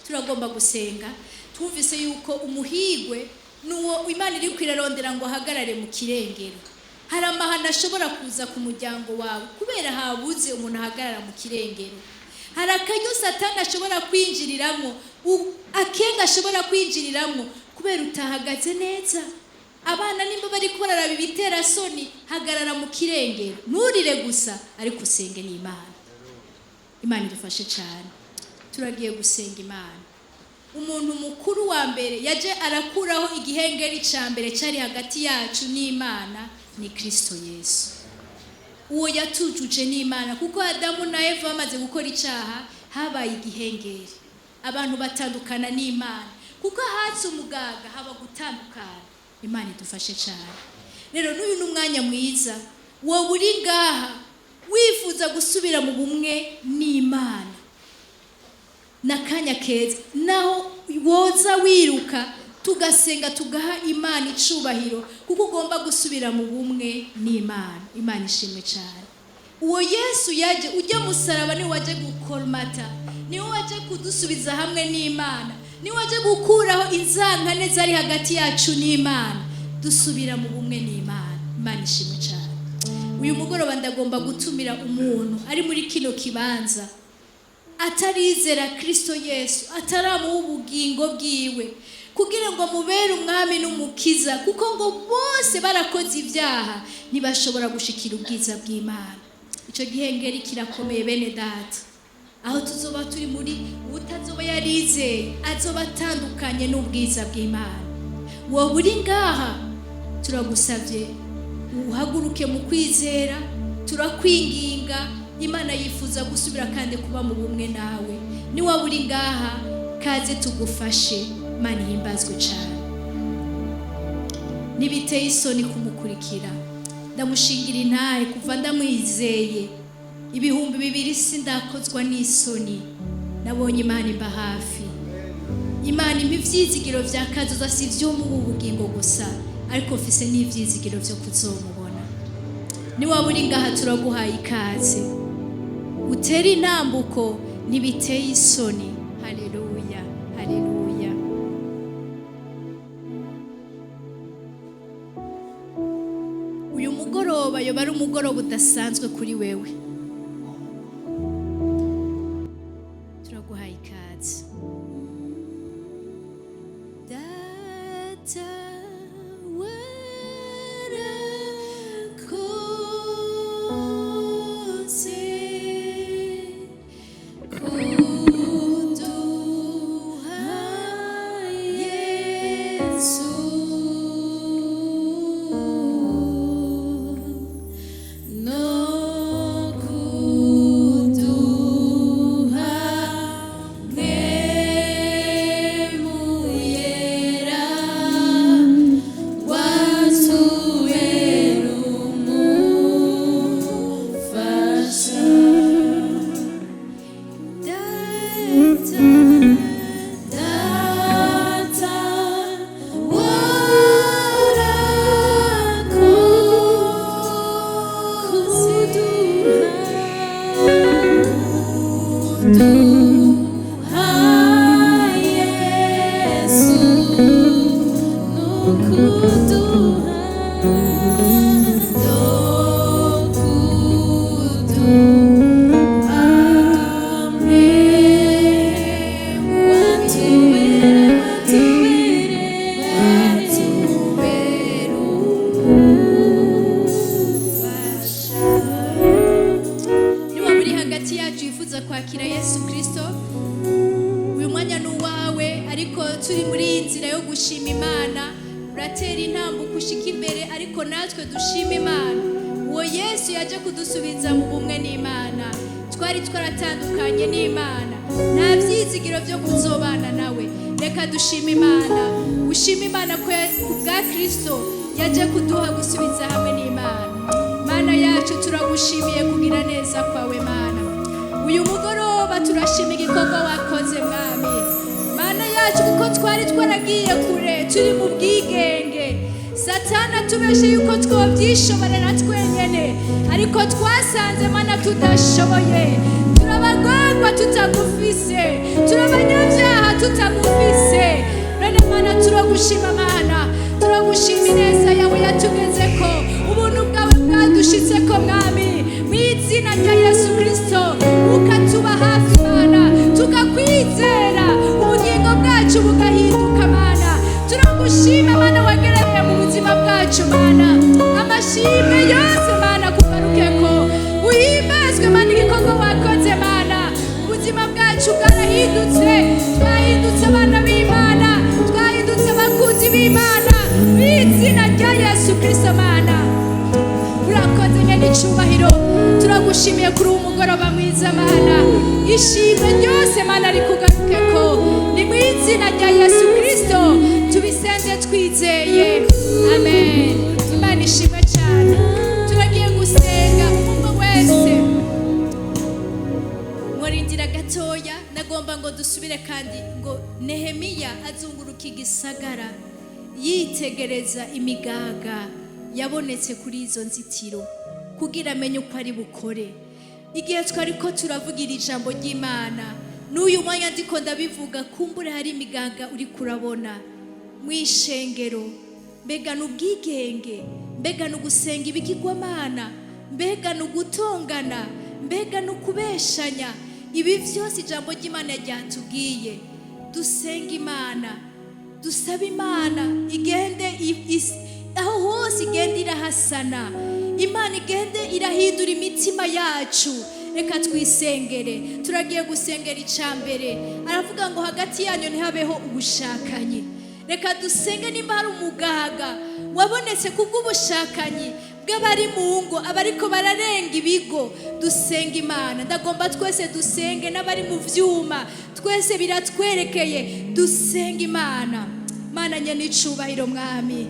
[SPEAKER 1] Turagomba gusenga. Twumvise yuko umuhigwe nuwo Imana iri kwirarondera ngo ahagarare mu kirengero. Hari amahana ashobora kuza ku muryango wawe kubera habuze umuntu ahagarara mu kirengero. Hari akanyo Satani ashobora kwinjiriramo, akenga ashobora kwinjiriramo kubera utahagaze neza. Abana nimba bari korara bibitera soni, hagarara mu kirengero, nturire gusa, ariko usenge n'Imana. Imana idufashe cyane. Turagiye gusenga Imana. Umuntu mukuru wa mbere yaje arakuraho igihengeri cya mbere cyari hagati yacu n'Imana ni Kristo Yesu. Uwo yatujuje n'Imana, kuko Adamu na Eva bamaze gukora icyaha habaye igihengeri, abantu batandukana n'Imana. Kuko hatse umugaga haba gutandukana. Imana idufashe cyane. Rero n'uyu n'umwanya mwiza wowe uri ngaha wifuza gusubira mu bumwe n'Imana, nakanya keza naho woza wiruka tugasenga tugaha Imana icubahiro, kuko ugomba gusubira mu bumwe n'Imana. Imana ishimwe cyane. Uwo Yesu yaje ujya musaraba, ni waje gukormata, ni waje kudusubiza hamwe n'Imana, ni waje gukuraho inzankane zari hagati yacu n'Imana, dusubira mu bumwe n'Imana. Imana ishimwe cyane. Uyu mugoroba ndagomba gutumira umuntu ari muri kino kibanza atarizera Kristo Yesu, ataramuha ubugingo bwiwe kugira ngo mubere umwami n'umukiza, kuko ngo bose barakoze ibyaha ntibashobora gushikira ubwiza bw'Imana. Icyo gihengeri kirakomeye bene data, aho tuzoba turi muri utazoba yarizeye azoba atandukanye n'ubwiza bw'Imana. Wowe uri ngaha turagusabye uhaguruke mu kwizera, turakwinginga. Imana yifuza gusubira kandi kuba mu bumwe nawe. Ni waba uri ngaha kaze tugufashe. Imana ihimbazwe cyane. Nibiteye isoni kumukurikira, ndamushingira intahe kuva ndamwizeye 2000 sindakozwa n'isoni. nabonye Imana imba hafi. Imana impa ivyizigiro vya kazoza, si vyo mu bugingo gusa, ariko mfise n'ivyizigiro vyo kuzomubona. Niwaba uri ngaha turaguhaye ikaze, utera intambuko ntibiteye isoni. Haleluya, haleluya. Uyu mugoroba yoba ari umugoroba udasanzwe kuri wewe. Turaguhaye ikaze. Data warakoze kuduha Yesu, no kuduha mwemuyera watubera umufasha. Data warakoze kuduha Yesu, no kuduha niba muri hagati yacu yifuza kwakira Yesu Kristo, uyu mwanya ni uwawe. Ariko turi muri iyi nzira yo gushima Imana, uratera intambuko ushika imbere, ariko natwe dushima Imana. Uwo Yesu yaje kudusubiza mu bumwe n'Imana. Twari twaratandukanye n'Imana, nta vyizigiro vyo kuzobana nawe. Reka dushima Imana, ushima Imana ko kubwa Kristo yaje kuduha gusubiza hamwe n'Imana. Mana yacu turagushimiye kugira neza kwawe Mana. Uyu mugoroba turashima igikorwa wakoze Mwami. Mana yacu kuko twari twaragiye kure, turi mu bwigenge. Satana tubeshe yuko twovyishoborera twenyene, ariko twasanze Mana tudashoboye. Turabagorwa tutagufise, turabanyabyaha tutagufise. None Mana turagushima Mana, turagushima ineza yawe yatugezeko, ubuntu bwawe bwadushitseko Mwami. Mw'izina rya Yesu Kristo ukatuba hafi Mana, tukakwizera, ubugingo bwacu bugahinduka Mana. Turagushima Mana wagereye mu buzima bwacu Mana. Amashimwe yose Mana kugarukeko, uhimbazwe Mana igikorwa wakoze Mana. Ubuzima bwacu bwarahindutse, twahindutse abana b'Imana, twahindutse abakunzi b'Imana. Mw'izina rya Yesu Kristo Mana urakoze nyene icubahiro. Turagushimiye kuri uwo mugoroba mwiza Mana. Ishimwe ryose Mana rikugarukeko, ni mw'izina rya Yesu Kristo tubisenze twizeye, amen. Imana ishimwe cyane. Turagiye gusenga umuntu wese. Murindira gatoya, nagomba ngo dusubire kandi ngo Nehemiya azunguruka igisagara yitegereza imigaga yabonetse kuri izo nzitiro kugira amenye uko ari bukore. Igihe twari ko turavugira ijambo ry'Imana, n'uyu mwanya ndiko ndabivuga, kumbure hari imigaga uri kurabona mw'ishengero. Mbega n'ubwigenge, mbega n'ugusenga ibigirwamana, mbega n'ugutongana, mbega n'ukubeshanya. Ibi vyose ijambo ry'Imana ryatubwiye. Dusenga Imana, dusaba Imana igende aho hose igende irahasana. Imana igende irahindura imitima yacu. Reka twisengere. Turagiye gusengera icambere. Aravuga ngo hagati yanyu ntihabeho ubushakanyi. Reka dusenge nimba hari umugaga wabonetse kubw'ubushakanyi bw'abari mu ngo, abariko bararenga ibigo. Dusenga Imana. Ndagomba twese dusenge, n'abari mu vyuma twese biratwerekeye. Dusenga Imana. Mana nyene icubahiro Mwami,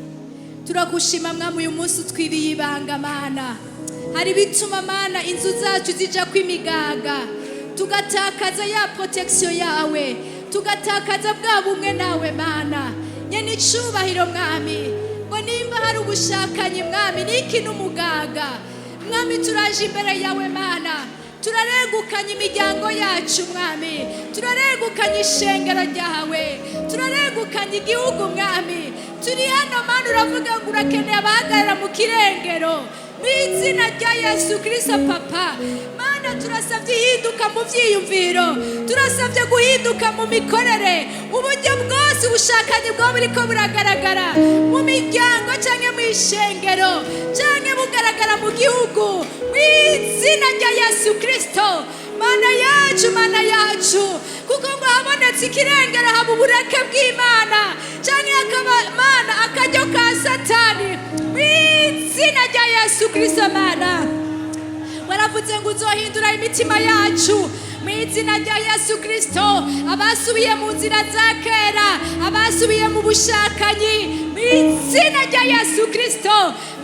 [SPEAKER 1] turagushima Mwami, uyu munsi utwibiye ibanga Mana. Hari bituma Mana inzu zacu zija kw'imigaga. tugatakaza ya protection yawe, tugatakaza bwa bumwe nawe Mana. Nyene icubahiro Mwami, ngo nimba hari ubushakanyi Mwami niki n'umugaga Mwami, turaje imbere yawe Mana, turaregukanye imiryango yacu Mwami, turaregukanye ishengero ryawe, turaregukanye igihugu Mwami. Turi hano Mana, uravuga ngo urakeneye abahagarara mu kirengero mw'izina rya Yesu Kristo Papa. Mana, turasavye ihinduka mu vyiyumviro, turasavye guhinduka mu mikorere, uburyo bwose ubushakanye bwo buriko buragaragara mu miryango canke mw'ishengero canke bugaragara mu gihugu mw'izina rya Yesu Kristo. Mana yacu, kuko ngo habonetse ikirengero haba uburake bw'Imana canke hakaba Mana akaryo ka Satani mw'izina rya Yesu Kristo. Mana, waravuze ngo uzohindura imitima yacu mw'izina rya Yesu Kristo. Abasubiye mu nzira za kera, abasubiye mu bushakanyi mw'izina rya Yesu Kristo.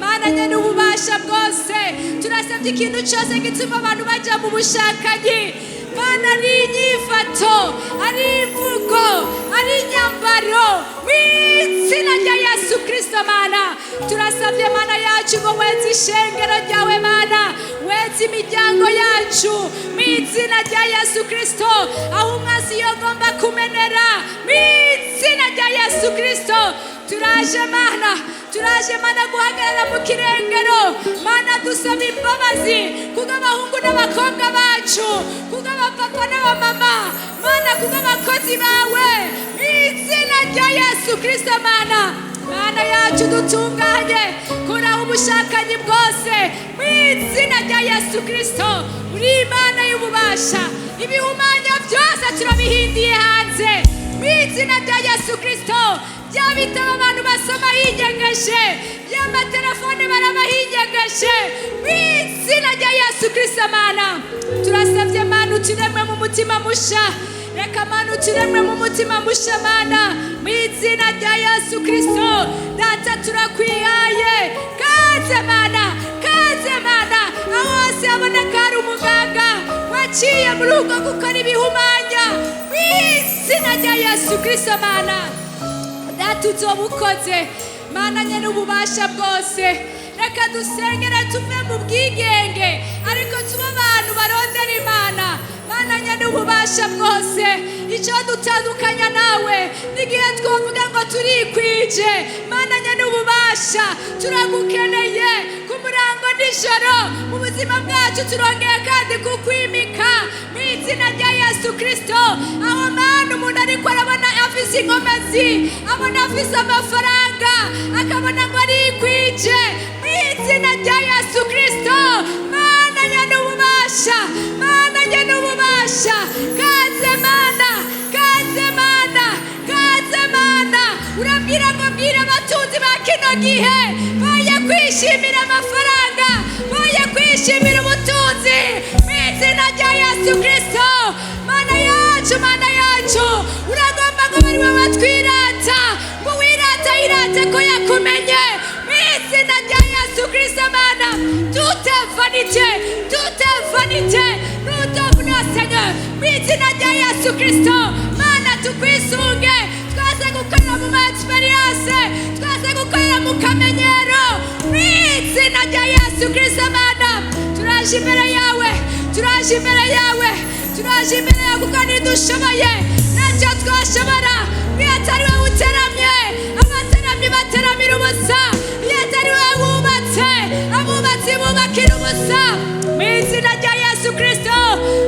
[SPEAKER 1] Mana, nyene ububasha bwose, turasavye ikintu cose gituma abantu baja mu bushakanyi Mana, ari inyifato, ari imvugo, ari inyambaro mw'izina rya Yesu Kristo. Mana, turasavye Mana yacu ngo weze ishengero ryawe Mana, weze imiryango yacu mw'izina rya Yesu Kristo. Aho umwasi yogomba kumenera mw'izina rya Yesu Kristo, turaje Mana guhagarara mu kirengero Mana, dusaba imbabazi kubw'abahungu n'abakobwa bacu, kubw'abapapa n'abamama Mana, kubw'abakozi bawe mw'izina rya Yesu Kristo. Mana yacu, dutunganye, kuraho ubushakanyi bwose mw'izina rya Yesu Kristo. Uri Imana y'ububasha, ibihumanya byose turabihindiye hanze mw'izina rya Yesu Kristo. Byabitaba abantu basoma hinyegeje, by'amatelefone barabahinyegeje mw'izina rya Yesu Kristo. Mana, turasavye Mana uturemwe mu mutima musha, reka Mana uturemwe mu mutima musha Mana mw'izina rya Yesu Kristo. Data, turakwihaye, kaze Mana, aho hose haboneka hari umuganga waciye muri ubwo gukora ibihumanya mw'izina rya Yesu Kristo. Mana, data uzoba ukoze Mana, nyene ububasha bwose. Reka dusengere tuve mu bwigenge, ariko tuba abantu barondera Imana. Mana, nyene ububasha bwose, ico dutandukanya nawe n'igihe twovuga ngo turikwije. Mana, nyene ububasha, turagukeneye ku murango n'ijoro mu buzima bwacu, turongeye kandi kukwimika mw'izina rya Yesu Kristo. Aho Mana umuntu ariko arabona afise inkomezi, abona afise amafaranga, akabona ngo arikwije mw'izina rya Yesu Kristo. Mana, nyene ububasha, Mana, nyene ububasha, kaze Mana, kaze Mana, kaze Mana. Urabwira ngo bwira abatunzi ba kino gihe boye kwishimira amafaranga, boye kwishimira ubutunzi mw'izina rya Yesu Kristo. Mana yacu, uragomba ngo bari wowe twirata, ngo wirata irate ko yakumenye mw'izina rya Yesu Kristo. Mana, toute vanité, nous t'offrons Seigneur mw'izina rya Yesu Kristo. Mana, tukwisunge, twase gukorera mu experience, twase gukorera mu kamenyero mw'izina rya Yesu Kristo. Mana, turaje imbere yawe kuko ntidushoboye, ntacyo twashobora iyo atari wowe uteramye. Abateramyi bateramira ubusa, iyo atari wowe wubatse, abubatsi bubakira ubusa mw'izina rya Yesu Kristo.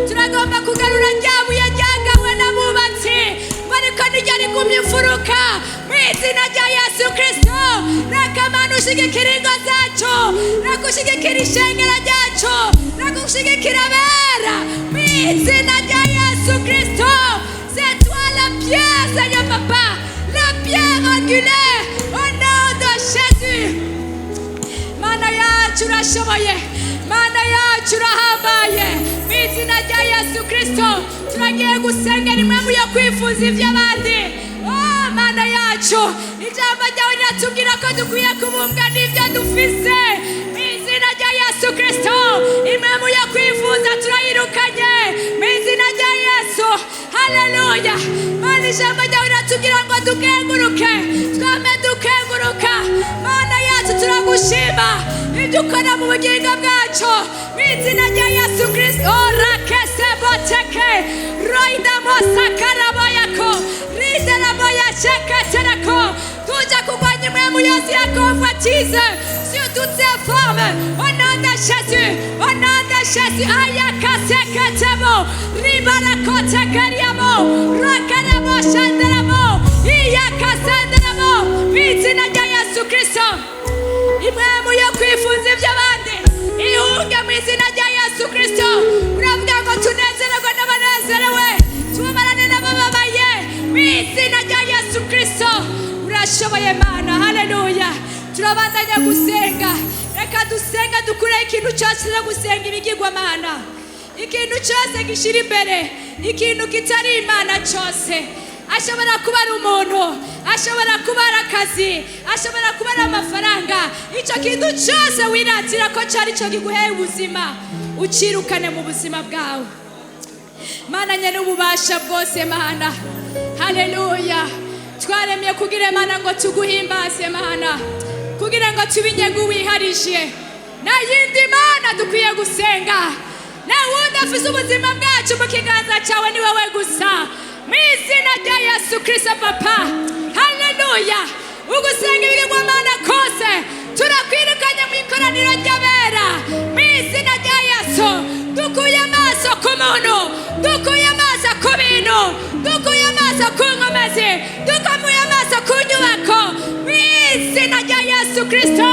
[SPEAKER 1] Turagomba kugarura rya buye ryagawe n'abubatsi, ariko niryo rigumye imfuruka mw'izina rya Yesu Kristo. Reka Mana ushigikira ingo zacu, reka ushigikira ishengero ryacu, reka ushigikira abera mw'izina rya Yesu Kristo. C'est toi la pierre, Seigneur Papa, la pierre angulaire au nom de Jésus. Mana yacu urashoboye, Mana yacu urahambaye mw'izina rya Yesu Kristo. Turagiye gusengera impamvu yo kwifuza iby'abandi. Oh Mana yacu, ijambo ryawe riratubwira ko dukwiye kubumbwa n'ibyo dufise mw'izina rya Yesu Kristo. Impamvu yo kwifuza turayirukanye mw'izina haleluya. Mana ijambo ryawe riratubwira ngo dukenguruke, twame dukenguruka. Mana yacu turagushima ibyo ukora mu bugingo bwacu mu izina rya Yesu Kristo. Rakese boteke roida mosakaraboyako ridaraboya cheketereko tuja kurwanya impwemu yose ya convoitise sur toutes ses formes au nom de Jésus, au nom de Jésus. Ayakaseketemo ribarakotekeriamo rakaramo shandaramo iyakasandaramo mu izina rya Yesu Kristo. Impwemu yo kwifuza iby'abandi ihunge mu izina rya Yesu Kristo. Uravuga ngo tunezererwe n'abanezerewe, tubabarane n'abababaye mu izina rya Yesu Kristo. Urashoboye Mana, haleluya. Turabandanya gusenga, reka dusenga dukure ikintu cyose no gusenga ibigirwamana, ikintu cyose gishira imbere ikintu kitari Imana cyose. Ashobora kuba ari umuntu, ashobora kuba ari akazi, ashobora kuba ari amafaranga. Icyo kintu cyose wiratira ko cyari cyo kiguheye ubuzima, ukirukane mu buzima bwawe. Mana nyene ububasha bwose Mana, haleluya. Twaremye kugira Mana ngo tuguhimbaze Mana, kugira ngo tubinyegu wiharije. Na yindi Mana dukwiye gusenga, na wundi afise ubuzima bwacu mu kiganza cyawe ni wowe gusa. Mu izina rya Yesu Kristo Papa, haleluya. Ugusenga ibigirwamana kose turakwirukanye mu ikoraniro ry'abera mu izina rya Yesu. Dukuye amaso ku muntu, dukuye amaso ku bintu, dukuye amaso ku nkomezi, dukuye amaso ku nyubako mu izina rya Yesu Kristo.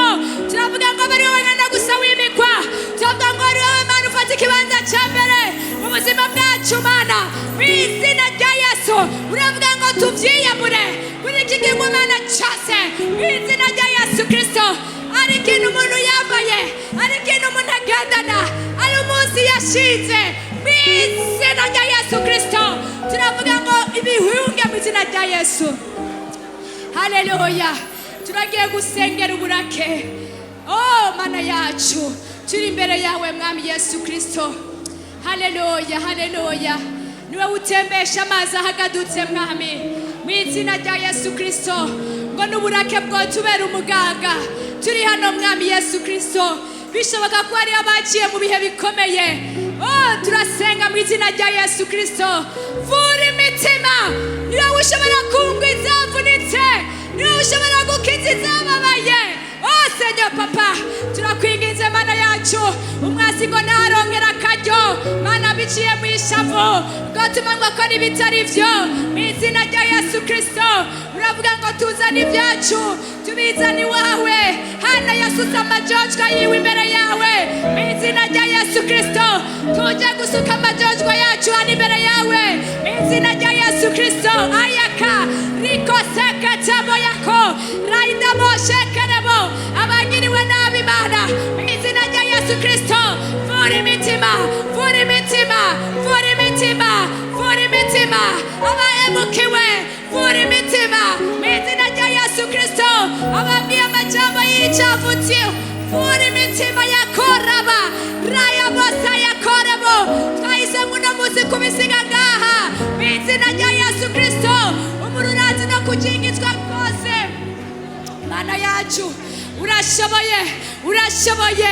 [SPEAKER 1] Turavuga ngo bari wowe ngana gusa wimikwa, turavuga ngo bari wowe Mana ufata ikibanza cya mbere mu buzima bwacu Mana mu izina rya Yesu. Uravuga ngo tubyiyamure kuri iki kigirwamana cyose mu izina rya Yesu Kristo. Ari ikintu umuntu yambaye, ari ikintu umuntu agendana, ari umunsi yashinze mu izina rya Yesu Kristo. Turavuga ngo ibihunge mu izina rya Yesu, haleluya. Turagiye gusengera uburake. Oh Mana yacu, turi imbere yawe Mwami Yesu Kristo, haleluya, haleluya. Niwe utembesha amazi ahagadutse Mwami mu izina rya Yesu Kristo, ngo n'uburake bwo tubera umuganga. Turi hano Mwami Yesu Kristo, bishoboka ko ari abaciye mu bihe bikomeye. Oh turasenga mu izina rya Yesu Kristo, vura imitima. Niwe ushobora kunga izavunitse, niwe ushobora gukiza izababaye. Oh Seigneur Papa, turakwinginze Mana yacu, umwasi ngo ntarongera akaryo Mana biciye mu ishavu gatuma ngo akora ibitari byo mu izina rya Yesu Kristo. Uravuga ngo tuzane ibyacu tubizane iwawe. Hana yasusa amajojwa yiwe imbere yawe mu izina rya Yesu Kristo. Tuje gusuka amajojwa yacu hano imbere yawe mu izina rya Yesu Kristo. Ayaka riko seketamo yako raida moshekerebo abagiriwe nabi Mana mu izina rya Yesu Kristo. Vura imitima, vura imitima, vura imitima, vura imitima abahemukiwe, vura imitima mu izina rya Yesu Kristo. Ababwiye amajambo y'icavutse, vura imitima yakoraba raya bosa yakorabo. Twahise muno muzi kubisiga ngaha mu izina rya Yesu Kristo. Umururazi no kujingizwa kose Mana yacu, urashoboye, urashoboye.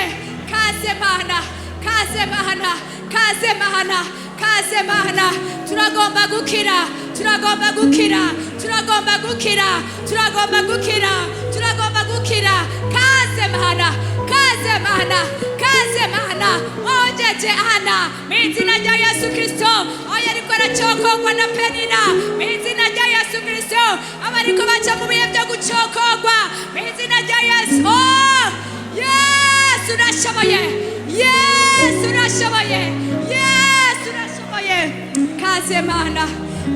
[SPEAKER 1] Kaze Mana, kaze Mana, kaze Mana, kaze Mana. Turagomba gukira, turagomba gukira, turagomba gukira, turagomba gukira, turagomba gukira. Kaze Mana, kaze Mana, kaze Mana. Ojeje Ana mu izina rya Yesu Kristo. Oya ariko aracokogwa na Penina mu izina rya Yesu Kristo. Abariko baca mu bihe byo gucokogwa mu izina rya Yesu. Oh Yes, urashoboye, Yes urashoboye, Yes urashoboye. Kaze Mana,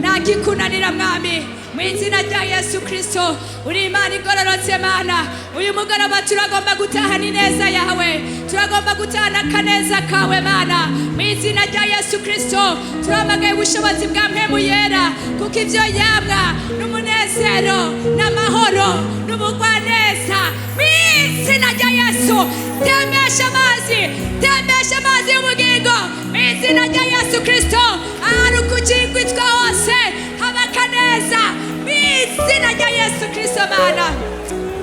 [SPEAKER 1] nagikunanira Mwami mu izina rya Yesu Kristo. Uri Imana igororotse Mana. Uyu mugoroba turagomba gutahana ineza yawe, turagomba gutahana akaneza kawe Mana mu izina rya Yesu Kristo. Turamagaye ubushobozi bwa Mpwemu Yera, kuko ibyo yamwa n'umunezero n'amahoro n'ubugwaneza mu izina rya Yesu. Tembesha amazi, tembesha amazi y'ubugingo ubugingo mu izina rya Yesu Kristo. Ahari ukugingwitwa hose habaka neza mu izina rya Yesu Kristo. Mana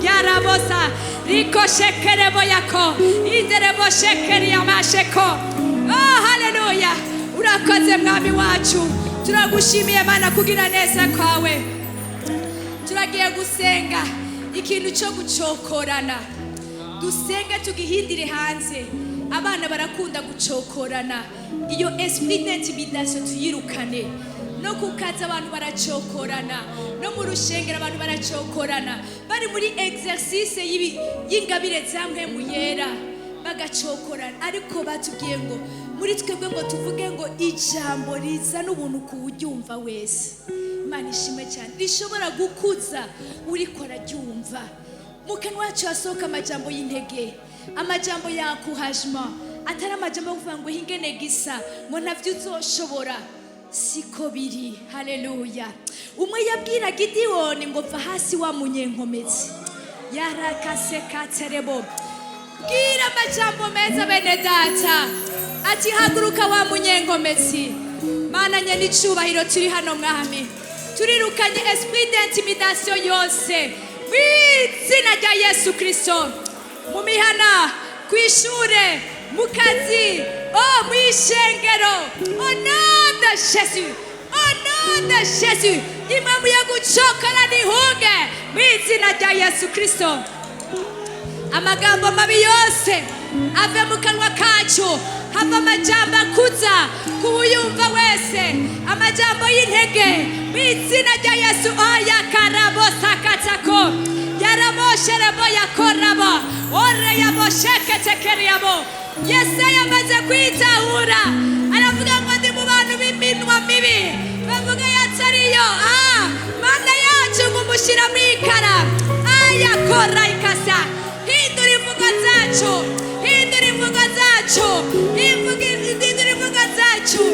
[SPEAKER 1] yarabosa riko shekerebo yako iderebo shekeri yamasheko. Oh haleluya, urakoze mwami wacu, turagushimiye Mana kugira neza kwawe. Turagiye gusenga ikintu cyo gucokorana, dusenge tugihindire hanze. Abana barakunda gucokorana, iyo esprit d'intimidation tuyirukane. No kukaza abantu baracokorana, no mu rushengero abantu baracokorana, bari muri exercice y'ingabire za mpemu yera bagacokorana. Ariko batubwiye ngo muri twebwe ngo tuvuge ngo ijambo riza n'ubuntu kuwuryumva wese. Imana ishimwe cyane, rishobora gukuza uriko araryumva. Mu kanwa wacu hasohoka amajambo y'intege, amajambo y'encouragement, atari amajambo yo kuvuga ngo hingene gisa ngo ntavyo uzoshobora. Siko biri. Haleluya. Umwe yabwira Gideyoni ngo va hasi wa munyenkomezi, yarakase katerebo. Bwira amajambo meza bene data, ati haguruka wa munyenkomezi. Mana nyene icubahiro, turi hano mwami, turirukanye esprit d'intimidation yose mu izina rya Yesu Kristo. Mu mihana, kwishure, mu kazi, mu ishengero, au nom de Jésus, au nom de Jésus, impamvu yo gucokora nihunge mu izina rya Yesu Kristo. Amagambo mabi yose ave mu kanwa kacu, hava amajambo akuza kuwuyumva wese, amajambo y'intege mu izina rya Yesu. Oya karabo sakatako yarabosherebo yakorabo ore yabosheketekeriabo. Yesaya amaze kwitahura, aravuga ngo ndi mu bantu b'iminwa mibi bavuga yatariyo. Mana yacu ngumushira mu ikara. Aya kora ikasa. Hindura imvugo zacu, hindura imvugo zacu, hindura imvugo zacu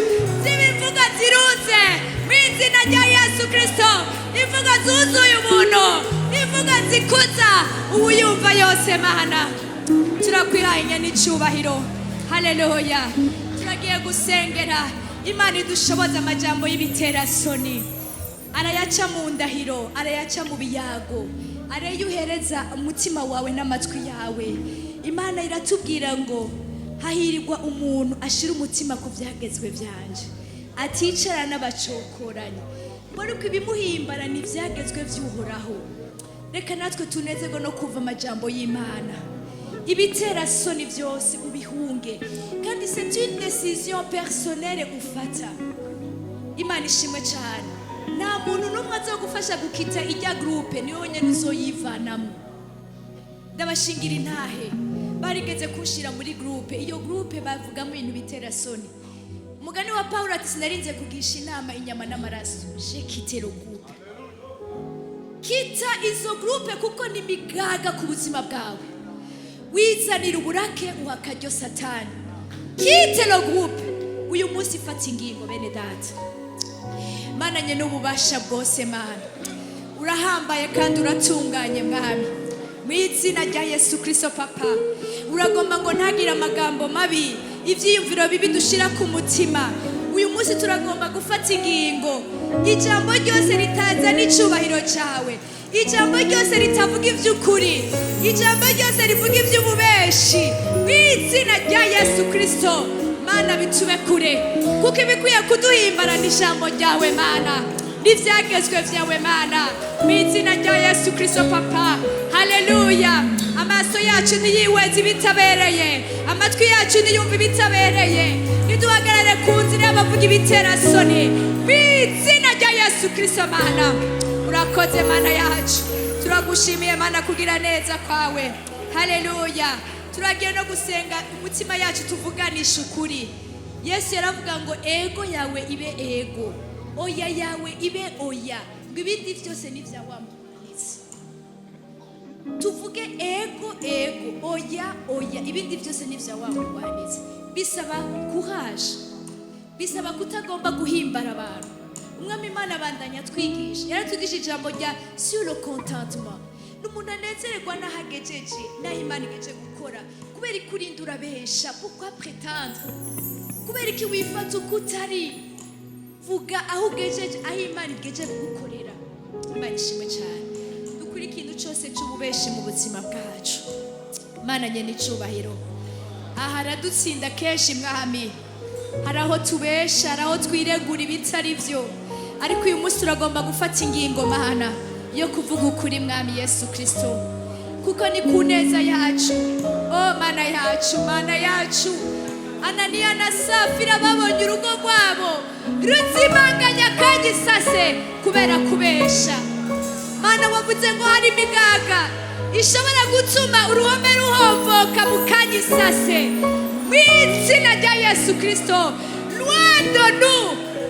[SPEAKER 1] zibe imvugo zirunze mu izina rya Yesu Kristo. Imvugo zuzuye ubuntu, imvugo zikuza uwuyumva yose. Mana turakwiranye n'icubahiro. Haleluya. Turagiye gusengera Imana idushoboza amajambo y'ibiterasoni, arayaca mu ndahiro, arayaca mu biyago, arayuhereza umutima wawe n'amatwi yawe. Imana iratubwira ngo hahirwa umuntu ashira umutima ku byagezwe byanje, aticara n'abacokoranye. Mbona uko ibimuhimbara ni ibyagezwe by'Uhoraho. Reka natwe tunezerwe no kumva amajambo y'Imana. Ibiterasoni byose ubihunge, kandi c'est une décision personnelle ufata. Imana ishimwe cyane. Nta muntu n'umwe azogufasha gukita ijya groupe, niwe wenyine uzoyivanamo. Ndabashingira intahe, barigeze kunshira muri groupe. Iyo groupe bavugamo ibintu biterasoni. Umugani wa Paulo ati sinarinze kugisha inama inyama n'amaraso, je quitte le groupe. Kita izo groupe kuko ni migaga ku buzima bwawe. Wizanira uburake uhakaryo Satani. Quitte le groupe. Uyu munsi fata ingingo bene data. Mana nyene ububasha bwose, Mana urahambaye kandi uratunganye mwami, mu izina rya Yesu Kristo. Papa uragomba ngo ntagira amagambo mabi, ivyiyumviro bibi dushira ku mutima. Uyu munsi turagomba gufata ingingo, ijambo ryose ritaza n'icubahiro cawe, ijambo ryose ritavuga ivy'ukuri, ijambo ryose rivuga ivy'ububeshi, mu izina rya Yesu Kristo. Mana bitube kure, kuko ibikwiye kuduhimbara n'ijambo ryawe Mana, n'ivyagezwe vyawe Mana, mu izina rya Yesu Kristo. Papa haleluya. Amaso yacu niyihweze ibitabereye, amatwi yacu niyumve ibitabereye, niduhagarare ku nzira y'abavuga ibiterasoni mu izina rya Yesu Kristo. Mana urakoze Mana yacu, turagushimiye Mana kugira neza kwawe. Haleluya. Turagiye no gusenga umutima yacu tuvuganisha ukuri. Yesu yaravuga ngo ego yawe ibe ego, oya yawe ibe oya, ngo ibindi byose ni vya wamuhanitse. Tuvuge ego ego, oya oya, ibindi byose ni vya wamuhanitse. Bisaba courage, bisaba kutagomba guhimbara abantu. Umwami Imana abandanya twigisha, yaratwigisha ijambo rya sur le contentement. N'umuntu anezererwa n'ahagejeje, n'aho Imana igeje gukora, kubera ikurindura besha. Pourquoi prétendre kubera iki wifata uko utari? Vuga aho ugejeje, aho Imana igejeje kugukorera. Imana ishimwe cyane. Dukuri ikintu cyose cy'ububeshi mu buzima bwacu. Mana nyene icubahiro. Aha aradutsinda kenshi mwami. Hari aho tubesha, hari aho twiregura ibitari byo. Ariko uyu munsi turagomba gufata ingingo Mana yo kuvuga ukuri mwami Yesu Kristo. Kuko ni ku neza yacu. Oh Mana yacu, Mana yacu. Ananiya na Safira babonye urugo rwabo ruzimanganya kandi sase kubera kubesha. Mana wavuze ngo hari imigaga ishobora gutuma uruhome ruhomvoka mu kanya sase. Mu izina rya Yesu Kristo, loin de nous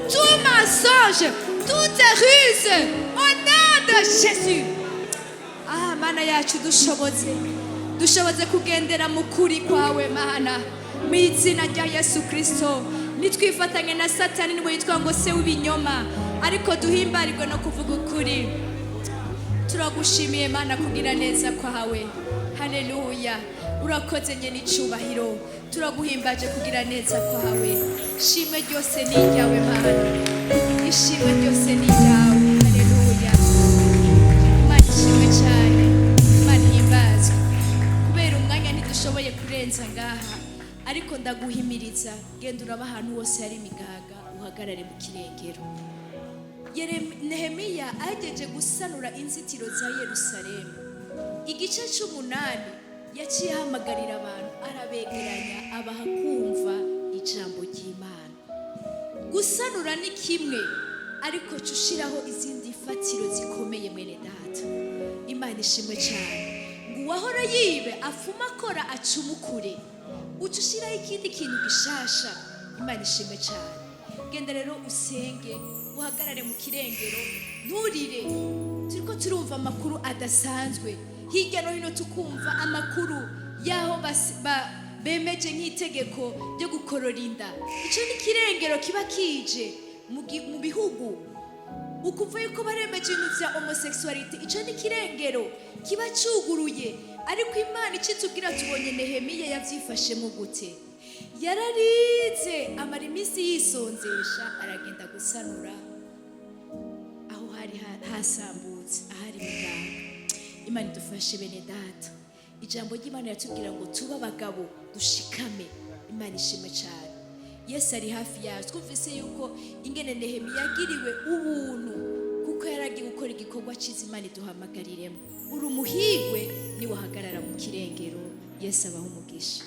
[SPEAKER 1] tout mensonge, toute ruse, au nom de Jésus. Mana yacu dushoboze kugendera mu kuri kwawe Mana. Mu izina rya Yesu Kristo, nitwifatanye na Satani niwe yitwa ngo se w'ibinyoma, ariko duhimbarirwe no kuvuga ukuri. Turagushimiye Mana kugira neza kwawe. Haleluya. Urakoze nyene icubahiro. Turaguhimbaje kugira neza kwawe. Shimwe ryose ni ryawe Mana. Ishimwe ryose ni ryawe. Haleluya. Mana ishimwe cyane. Mana himbazwe. Kubera umwanya ntidushoboye kurenza ngaha, ariko ndaguhimiriza genda uraba ahantu hose hari imigaga uhagarare mu kirengero. Nehemiya ahejeje gusanura inzitiro za Yerusalemu, igice c'8 yaciye ahamagarira abantu, arabegeranya abaha kumva ijambo ry'Imana. Gusanura ni kimwe, ariko cushiraho izindi fatiro zikomeye mwene data. Imana ishimwe cyane. Ngo uwahora yibe afuma akora acumukure, ucushiraho ikindi kintu gishasha. Imana ishimwe cyane. Genda rero usenge, uhagarare mu kirengero, nturire. Turiko turumva amakuru adasanzwe hirya no hino, tukumva amakuru yaho bemeje nk'itegeko ryo gukorora inda. Ico ni kirengero kiba kije mu bihugu, ukuva yuko baremeje ibintu vya homosexuality. Ico ni kirengero kiba cuguruye, ariko Imana icitubwira tubonye Nehemiya yavyifashemo gute. Yararize amara iminsi yisonzesha, aragenda gusanura aho hari hasambutse, ahari imigaga. Imana idufashe bene data. Ijambo ry'Imana yatubwira ngo tuba abagabo dushikame. Imana ishimwe cyane. Yesu ari hafi yacu. Twumvise yuko ingene Nehemiya yagiriwe ubuntu kuko yaragiye gukora igikorwa cyiza Imana iduhamagariremo. Uri umuhigwe ni wahagarara mu kirengero. Yesu abaho umugisha.